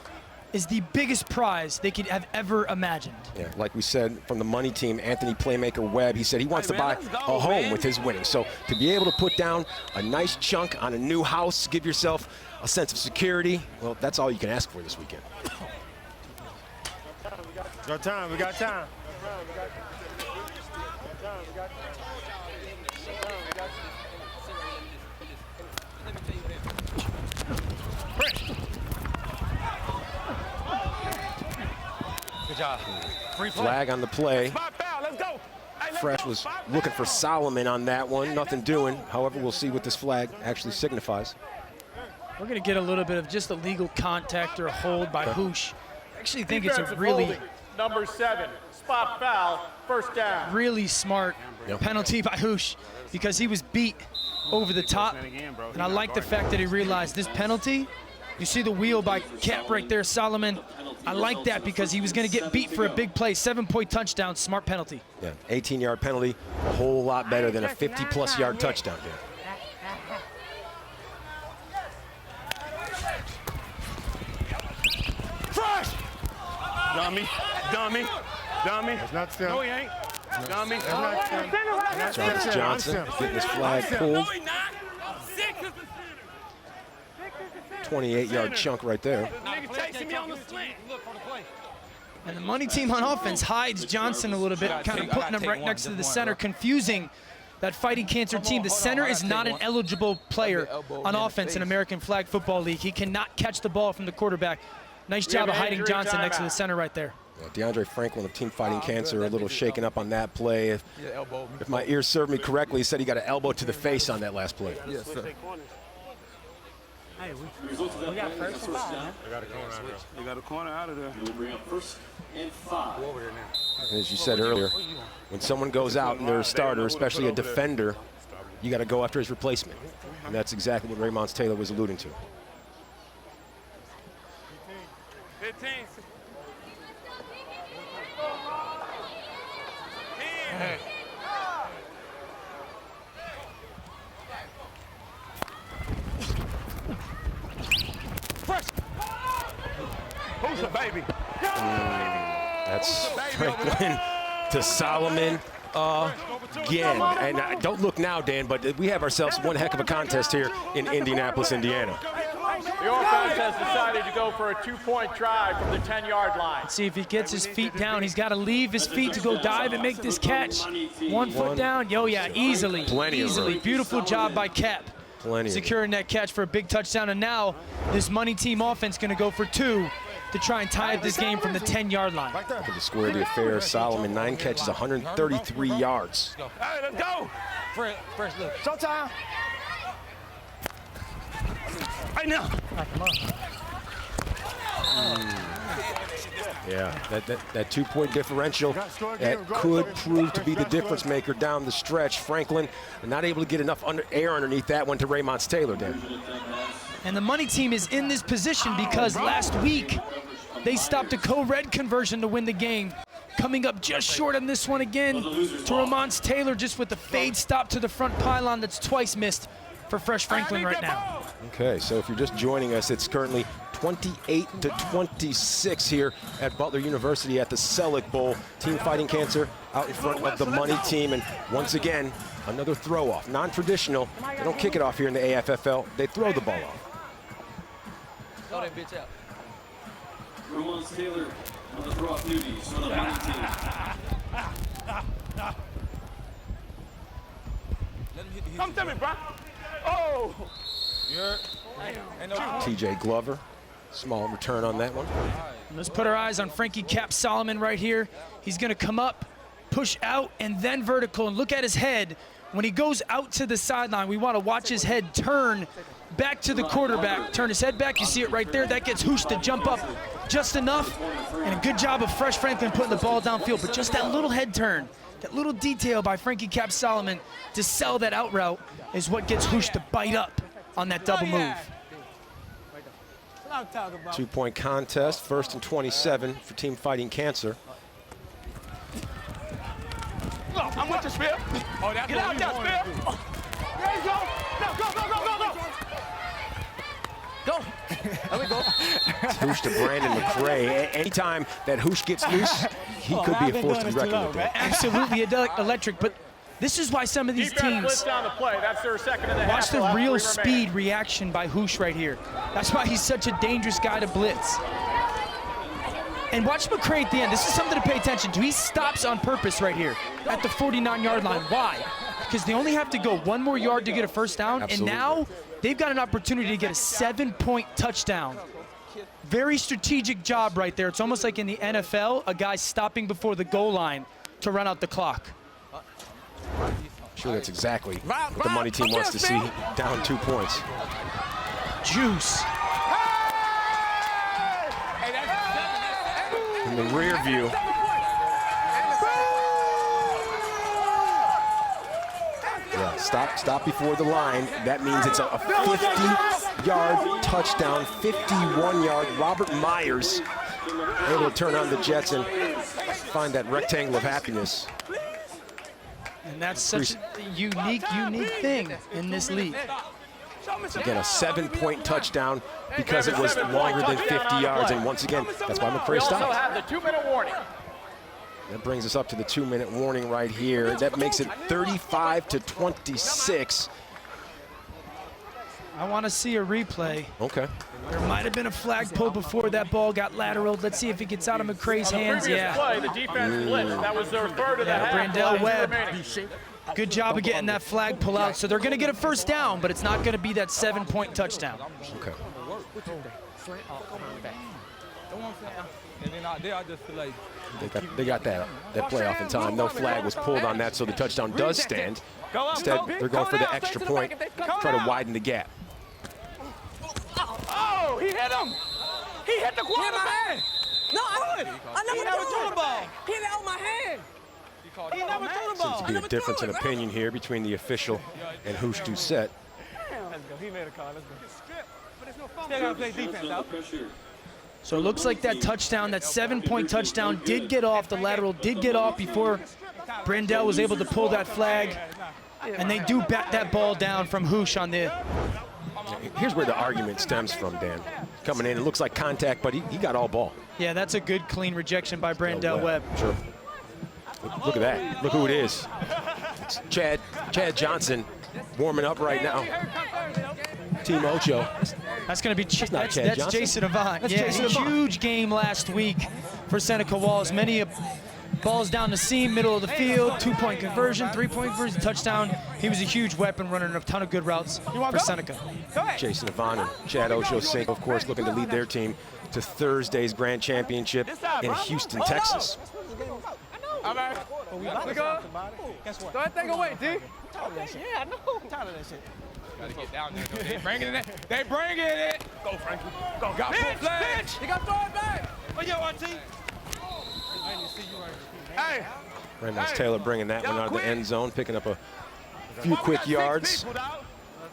is the biggest prize they could have ever imagined. Yeah, like we said from the money team, Anthony Playmaker Webb, he said he wants to buy a home with his winnings. So to be able to put down a nice chunk on a new house, give yourself a sense of security, well, that's all you can ask for this weekend. We got time, we got time. Good job. Flag on the play. Let's go. Fresh was looking for Solomon on that one. Nothing doing. However, we'll see what this flag actually signifies. We're going to get a little bit of just a legal contact or a hold by Hoosh. I actually think it's a really number 7, spot foul, first down. Really smart penalty by Hoosh, because he was beat over the top. And I like the fact that he realized this penalty. You see the wheel by Cap right there, Solomon. I like that because he was going to get beat for a big play. 7-point touchdown, smart penalty. Yeah, 18-yard penalty, a whole lot better than a 50-plus yard touchdown here. Fresh! Dummy, dummy, dummy. That's not still. No, he ain't. Dummy. That's not Jarvis Johnson getting his flag pulled. 28-yard chunk right there. And the money team on offense hides Johnson a little bit, kind of putting him right next to the center, confusing that Fighting Cancer team. The center is not an eligible player on offense in American Flag Football League. He cannot catch the ball from the quarterback. Nice job of hiding Johnson next to the center right there. Yeah, DeAndre Franklin of Team Fighting Cancer a little shaken up on that play. If my ears serve me correctly, he said he got an elbow to the face on that last play. Yes, sir. Hey, we got first and 5, man. They got a corner out of there. We'll bring up 1st and 5. As you said earlier, when someone goes out and they're a starter, especially a defender, you got to go after his replacement. And that's exactly what Romansh Taylor was alluding to. 15. Who's the baby? That's Franklin to Solomon again. And don't look now, Dan, but we have ourselves one heck of a contest here in Indianapolis, Indiana. The offense has decided to go for a 2-point try from the 10-yard line. Let's see if he gets his feet down. He's got to leave his feet to go dive and make this catch. 1 foot down. Yo, yeah, easily. Easily. Beautiful job by Cap. Securing that catch for a big touchdown. And now this money team offense going to go for 2 to try and tie up this game from the 10-yard line. For the square of the affair, Solomon, 9 catches, 133 yards. Hey, let's go. Fresh look. Showtime. Right now. Yeah, that 2-point differential that could prove to be the difference maker down the stretch. Franklin not able to get enough air underneath that one to Romansh Taylor, Dan. And the money team is in this position because last week they stopped a co-red conversion to win the game. Coming up just short on this one again to Romansh Taylor, just with the fade stop to the front pylon that's twice missed for Fresh Franklin right now. Okay, so if you're just joining us, it's currently 28-26 here at Butler University at the Selleck Bowl. Team Fighting Cancer out in front of the money team, and once again, another throw-off. Non-traditional. They don't kick it off here in the AFFL. They throw the ball off. Throw that bitch out. Romansh Taylor on the throw-off duties for the money team. Come to me, bro. Oh! TJ Glover, small return on that one. Let's put our eyes on Frankie Cap Solomon right here. He's going to come up, push out, and then vertical. And look at his head. When he goes out to the sideline, we want to watch his head turn back to the quarterback. Turn his head back. You see it right there. That gets Hoosh to jump up just enough. And a good job of Fresh Franklin putting the ball downfield. But just that little head turn, that little detail by Frankie Cap Solomon to sell that out route is what gets Hoosh to bite up on that double move. 2-point contest, 1st and 27 for Team Fighting Cancer. I'm with you, Smith. Oh, get out there, Smith. There you go. Now, go. Go. There we go. Hoosh to Brandon McCray. Anytime that Hoosh gets loose, he could be a force to be reckoned with. Absolutely electric, but this is why some of these teams Down the play. That's their 2nd and a half. watch the real speed reaction by Hoosh right here. That's why he's such a dangerous guy to blitz. And watch McCray at the end. This is something to pay attention to. He stops on purpose right here at the 49-yard line. Why? Because they only have to go 1 more yard to get a first down. Absolutely. And now they've got an opportunity to get a 7-point touchdown. Very strategic job right there. It's almost like in the NFL, a guy stopping before the goal line to run out the clock. Sure, that's exactly what the money team wants to see, down 2 points. Juice. In the rear view. Yeah, stop before the line. That means it's a 50-yard touchdown, 51-yard. Robert Myers able to turn on the Jets and find that rectangle of happiness. And that's such a unique thing in this league. Again, a 7-point touchdown because it was longer than 50 yards. And once again, that's why McCray stopped. We also have the 2-minute warning. That brings us up to the 2-minute warning right here. That makes it 35-26. I want to see a replay. Okay. There might have been a flag pull before that ball got lateraled. Let's see if it gets out of McCray's hands. Yeah. Play, the defense blitzed. That was their 3rd of the half. Brandell Webb. Good job of getting that flag pull out. So they're going to get a first down, but it's not going to be that 7-point touchdown. Okay. They got that play off in time. No flag was pulled on that, so the touchdown does stand. Instead, they're going for the extra point, try to widen the gap. Oh, he hit him. He hit the quarterback. No, I never threw the ball. He hit it out my hand. He never threw the ball. Seems to be a difference in opinion here between the official and Hoosh Doucette. Let's go. He made a call. Let's go. Still got to play defense out. So it looks like that touchdown, that 7-point touchdown, did get off. The lateral did get off before Brandell was able to pull that flag. And they do bat that ball down from Hoosh on the... Here's where the argument stems from, Dan. Coming in, it looks like contact, but he got all ball. Yeah, that's a good, clean rejection by Brandell Webb. Sure. Look at that. Look who it is. It's Chad Johnson warming up right now. Team Ocho. That's going to be that's Jason Avant. That's yeah, Jason Avant. Huge game last week for Seneca Walls. Many balls down the seam, middle of the field, 2-point conversion, 3-point conversion, touchdown. He was a huge weapon, running a ton of good routes for Seneca. Jason Avant and Chad Ochocinco, of course, looking to lead their team to Thursday's Grand Championship in Houston, Texas. All right. Look up. Throw that thing away, D. Yeah, I know. Tired of that shit. Gotta get down there. They bringing it. They bringing it. Go, Frankie. Go. Got full flag. You got to throw it back. Oh, yeah, RT. I didn't see you right here. Hey. Romansh Taylor bringing that one out of the end zone, picking up a few quick yards.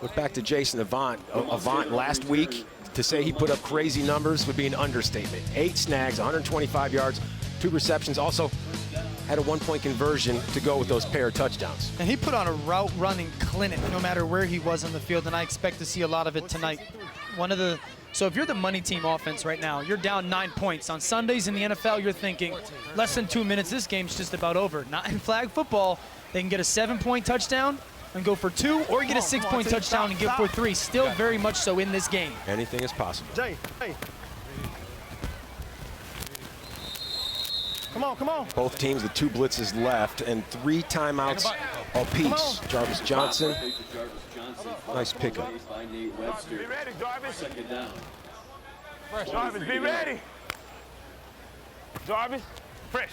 Look back to Jason Avant. Avant last week, to say he put up crazy numbers would be an understatement. 8 snags, 125 yards, 2 receptions. Also had a 1-point conversion to go with those pair of touchdowns. And he put on a route running clinic no matter where he was on the field, and I expect to see a lot of it tonight. So if you're the money team offense right now, you're down 9 points. On Sundays in the NFL, you're thinking less than 2 minutes, this game's just about over. Not in flag football, they can get a 7-point touchdown and go for 2, or get a 6-point touchdown and get for 3. Still very much so in this game. Anything is possible. Jay, hey. Come on, come on. Both teams with 2 blitzes left and 3 timeouts apiece. Jarvis Johnson, nice pickup. Be ready, Jarvis. Second down. Jarvis, be ready. Jarvis, fresh.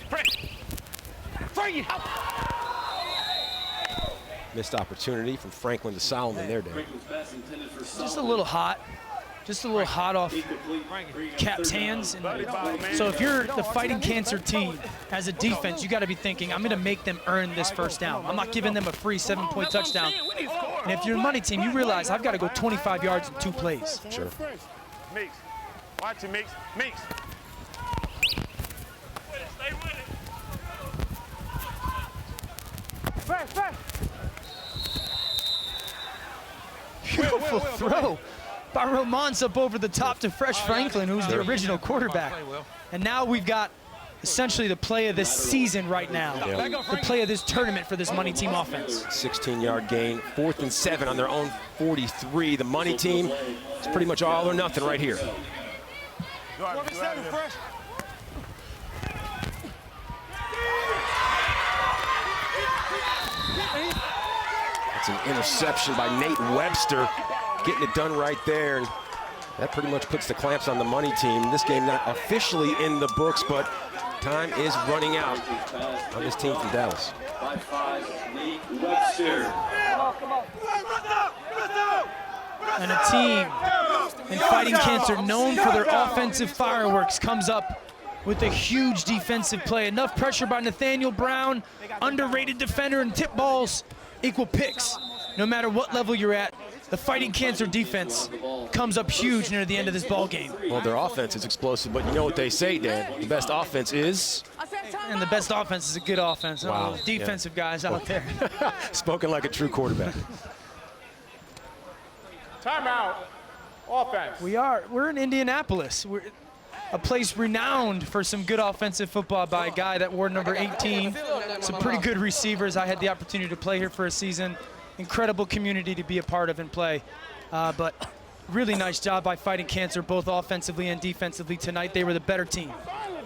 Frankie. Missed opportunity from Franklin to Solomon there, Dan. Just a little hot. Just a little hot off Cap's hands. And so if you're the Fighting Cancer team as a defense, you got to be thinking, I'm going to make them earn this first down. I'm not giving them a free 7-point touchdown. And if you're a money team, you realize I've got to go 25 yards in 2 plays. Sure. Mix. Watch it, Mix. Mix. Stay with it. Fresh. Beautiful throw by Romansh up over the top to Fresh Franklin, who's the original quarterback. And now we've got essentially the play of this season right now, the play of this tournament for this money team offense. 16-yard gain, 4th and 7 on their own 43. The money team is pretty much all or nothing right here. That's an interception by Nate Webster, getting it done right there. And that pretty much puts the clamps on the money team. This game not officially in the books, but time is running out on this team from Dallas. By 5, Nate Webster. And a team in Fighting Cancer known for their offensive fireworks comes up with a huge defensive play. Enough pressure by Nathaniel Brown, underrated defender, and tip balls equal picks. No matter what level you're at, the Fighting Cancer defense comes up huge near the end of this ball game. Well, their offense is explosive, but you know what they say, Dan. The best offense is? And the best offense is a good offense. Wow. Those defensive guys out there. Spoken like a true quarterback. Timeout. Offense. We're in Indianapolis. We're a place renowned for some good offensive football by a guy that wore number 18. Some pretty good receivers. I had the opportunity to play here for a season. Incredible community to be a part of and play. But really nice job by Fighting Cancer, both offensively and defensively tonight. They were the better team.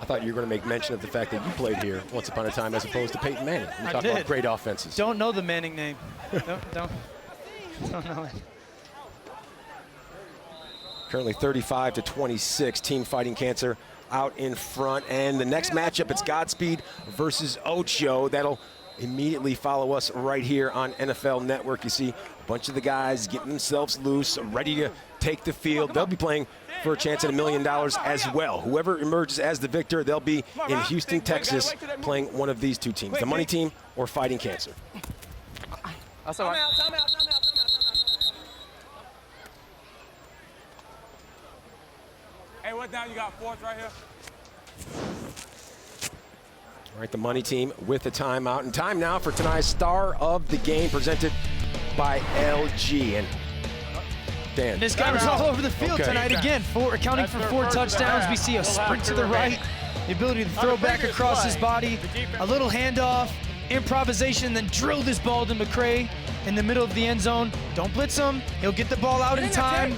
I thought you were going to make mention of the fact that you played here once upon a time as opposed to Peyton Manning. You talk about great offenses. Don't know the Manning name. don't know it. Currently 35-26, Team Fighting Cancer out in front. And the next matchup, it's Godspeed versus Ocho. That'll immediately follow us right here on NFL Network. You see a bunch of the guys getting themselves loose, ready to take the field. They'll be playing for a chance at $1 million as well. Whoever emerges as the victor, they'll be in Houston, Texas, playing one of these 2 teams, the money team or Fighting Cancer. That's all right. Time out. Hey, what down you got? 4th right here. All right, the money team with the timeout. And time now for tonight's star of the game, presented by LG. And Dan. And this guy was all over the field tonight again, accounting for 4 touchdowns. We see a sprint to the right, the ability to throw back across his body, a little handoff, improvisation, then drill this ball to McCray in the middle of the end zone. Don't blitz him. He'll get the ball out in time.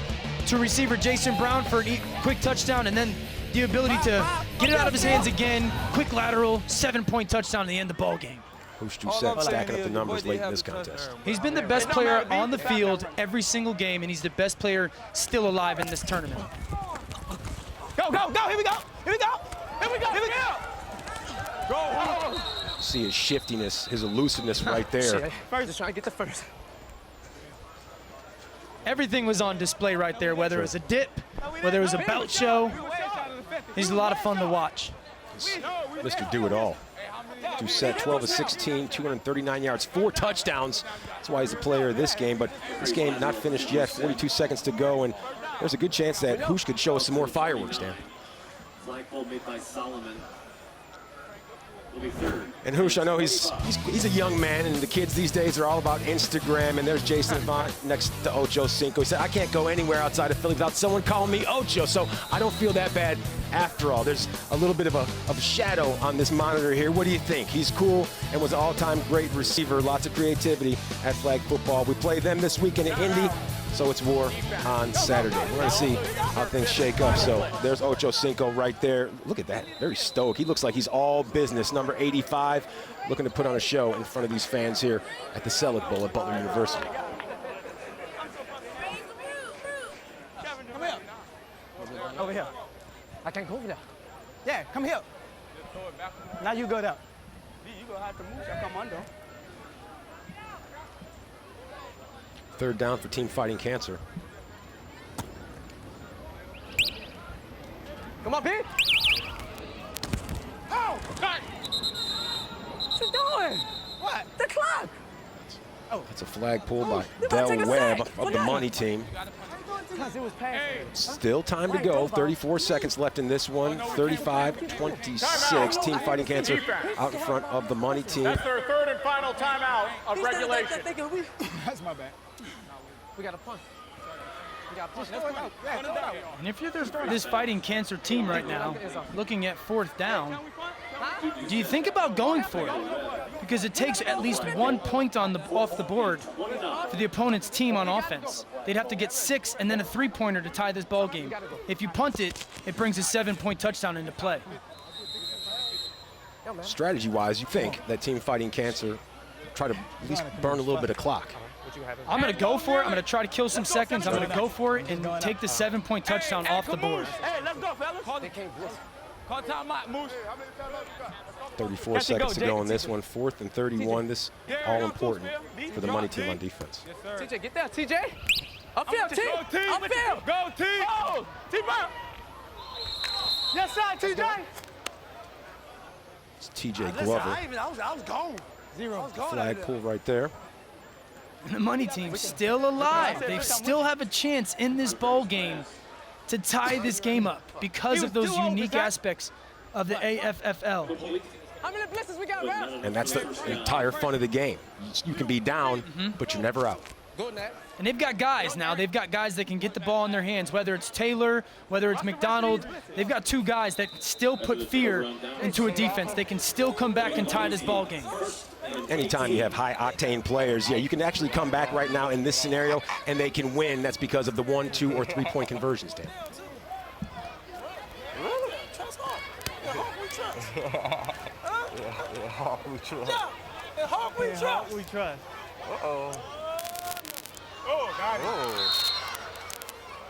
to receiver Jason Brown for a quick touchdown, and then the ability to get it out of his hands again. Quick lateral, 7-point touchdown at the end of the ball game. Romansh Taylor stacking up the numbers late in this contest. He's been the best player on the field every single game, and he's the best player still alive in this tournament. Go, go, go, here we go, here we go, here we go, here we go. Go. See his shiftiness, his elusiveness right there. First, just trying to get the first. Everything was on display right there, whether it was a dip, whether it was a belt show. He's a lot of fun to watch. Mr. Do-It-All. Doucette, 12 of 16, 239 yards, 4 touchdowns. That's why he's the player of this game, but this game not finished yet, 42 seconds to go, and there's a good chance that Hoosh could show us some more fireworks, Dan. Flagpole made by Solomon. Will be third. And Hoosh, I know he's a young man, and the kids these days are all about Instagram, and there's Jason Avant next to Ocho Cinco. He said, I can't go anywhere outside of Philly without someone calling me Ocho, so I don't feel that bad after all. There's a little bit of a shadow on this monitor here. What do you think? He's cool and was an all-time great receiver, lots of creativity at flag football. We play them this weekend in Indy, so it's war on Saturday. We're going to see how things shake up. So there's Ocho Cinco right there. Look at that, very stoked. He looks like he's all business. Number 85, looking to put on a show in front of these fans here at the Selleck Bowl at Butler University. Come here. Over here. I can't go over there. Yeah, come here. Now you go there. You gonna have to move. I come under. Third down for Team Fighting Cancer. Come up here. Oh, God. What you doing? What? The clock. Oh. That's a flag pulled by Del Webb of the money team. Because it was past. Still time to go. 34 seconds left in this one. 35-26. Team Fighting Cancer out in front of the money team. That's their third and final timeout of regulation. That's my bad. We got a punt. We got a punt. And if you're this Fighting Cancer team right now, looking at 4th down, do you think about going for it? Because it takes at least 1 point off the board for the opponent's team on offense. They'd have to get 6 and then a 3-pointer to tie this ball game. If you punt it, it brings a 7-point touchdown into play. Strategy-wise, you think that Team Fighting Cancer try to at least burn a little bit of clock. I'm going to go for it. I'm going to try to kill some seconds. I'm going to go for it and take the 7-point touchdown off the board. Hey, let's go, fellas. Call timeout, Moose. 34 seconds to go in this one. 4th and 31. This all important for the money team on defense. TJ, get there, TJ. Upfield, team. Upfield. Go, team. Oh, team up. Yes, sir, TJ. It's TJ Glover. I was gone. Zero. Flag pull right there. And the money team's still alive. They still have a chance in this ball game to tie this game up because of those unique aspects of the AFFL. How many blitzes we got, man? And that's the entire fun of the game. You can be down, but you're never out. And they've got guys now. They've got guys that can get the ball in their hands, whether it's Taylor, whether it's McDonald. They've got 2 guys that still put fear into a defense. They can still come back and tie this ball game. Anytime you have high-octane players, yeah, you can actually come back right now in this scenario, and they can win. That's because of the 1, 2, or 3-point conversions, Dan. We trust. Uh-oh. Oh, got it.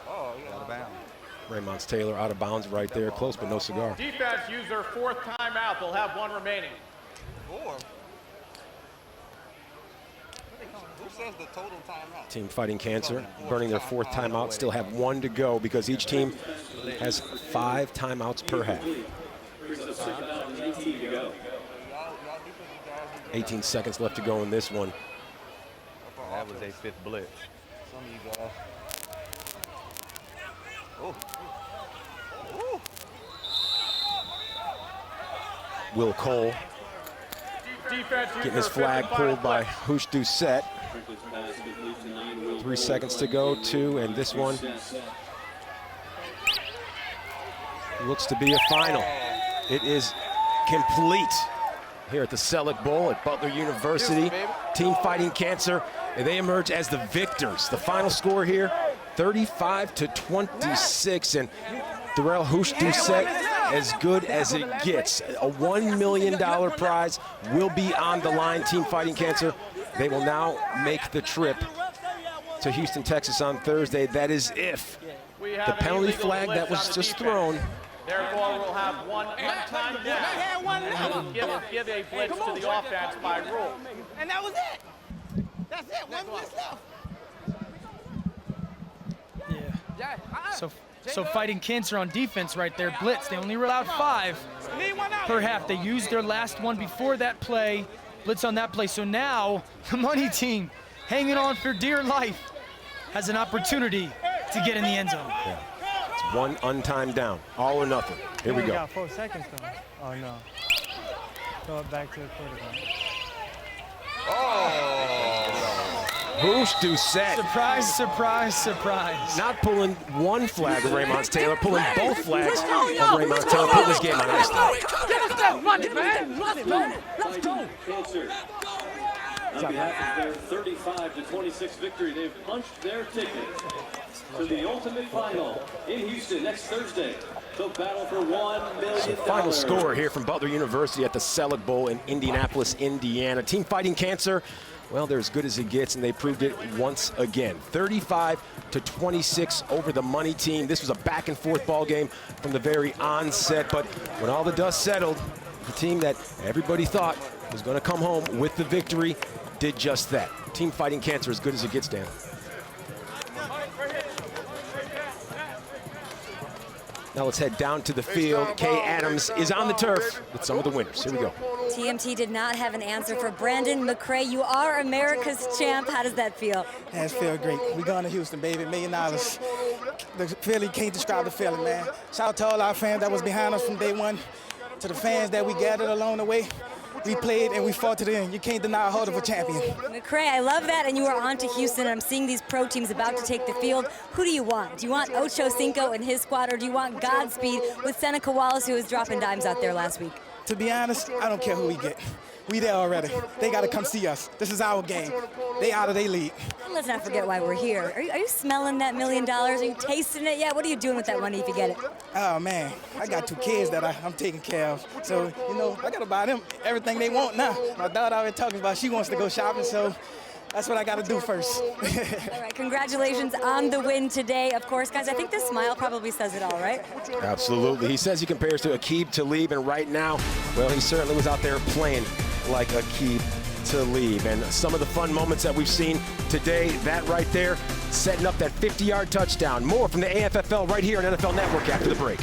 Oh, out of bounds. Romansh Taylor out of bounds right there. Close, but no cigar. Defense used their 4th timeout. They'll have 1 remaining. 4? Who says the total timeout? Team Fighting Cancer burning their 4th timeout. Still have 1 to go because each team has 5 timeouts per half. 18 seconds left to go in this one. That was a 5th blitz. Some of you guys. Oh. Ooh. Will Cole getting his flag pulled by Hoosh Doucette. 3 seconds to go, 2, and this one looks to be a final. It is complete here at the Selleck Bowl at Butler University. Team Fighting Cancer, and they emerge as the victors. The final score here, 35-26, and Darrell Hoosh-Doucette, as good as it gets. A $1 million prize will be on the line. Team Fighting Cancer, they will now make the trip to Houston, Texas on Thursday. That is if the penalty flag that was just thrown. Therefore, we'll have one time down. And give a blitz to the offense by rule. And that was it. That's it. One blitz left. So Fighting Cancer on defense right there, blitz. They only allowed 5 per half. They used their last one before that play, blitz on that play. So now the money team, hanging on for dear life, has an opportunity to get in the end zone. Yeah. It's one untimed down, all or nothing. Here we go. Got 4 seconds though. Oh no. Throw it back to the quarterback. Hoosh-Doucette. Surprise, surprise, surprise. Not pulling one flag of Romansh Taylor, pulling both flags of Romansh Taylor, putting this game on ice now. Run it, man. Let's go. On behalf of their 35-26 victory, they've punched their ticket to the ultimate final in Houston next Thursday. The battle for $1 million. So final score here from Butler University at the Selleck Bowl in Indianapolis, Indiana. Team Fighting Cancer, well, they're as good as it gets, and they proved it once again. 35-26 over the money team. This was a back-and-forth ball game from the very onset, but when all the dust settled, the team that everybody thought was going to come home with the victory did just that. Team Fighting Cancer, as good as it gets, Dan. Now let's head down to the field. Kay Adams is on the turf with some of the winners. Here we go. TMT did not have an answer for Brandon McCray. You are America's champ. How does that feel? Man, it feels great. We going to Houston, baby. $1 million. The feeling, can't describe the feeling, man. Shout out to all our fans that was behind us from day one, to the fans that we gathered along the way. We played and we fought to the end. You can't deny a hold of a champion. McCray, I love that, and you are on to Houston. I'm seeing these pro teams about to take the field. Who do you want? Do you want Ocho Cinco and his squad, or do you want Godspeed with Seneca Wallace, who was dropping dimes out there last week? To be honest, I don't care who we get. We there already. They got to come see us. This is our game. They out of their league. Let's not forget why we're here. Are you smelling that $1 million? Are you tasting it yet? What are you doing with that money if you get it? Oh, man, I got 2 kids that I'm taking care of. So, you know, I got to buy them everything they want now. My daughter already talking about she wants to go shopping, so that's what I got to do first. All right, congratulations on the win today. Of course, guys, I think this smile probably says it all, right? Absolutely. He says he compares to Aqib Talib, and right now, well, he certainly was out there playing like Aqib Talib. And some of the fun moments that we've seen today, that right there, setting up that 50-yard touchdown. More from the AFFL right here on NFL Network after the break.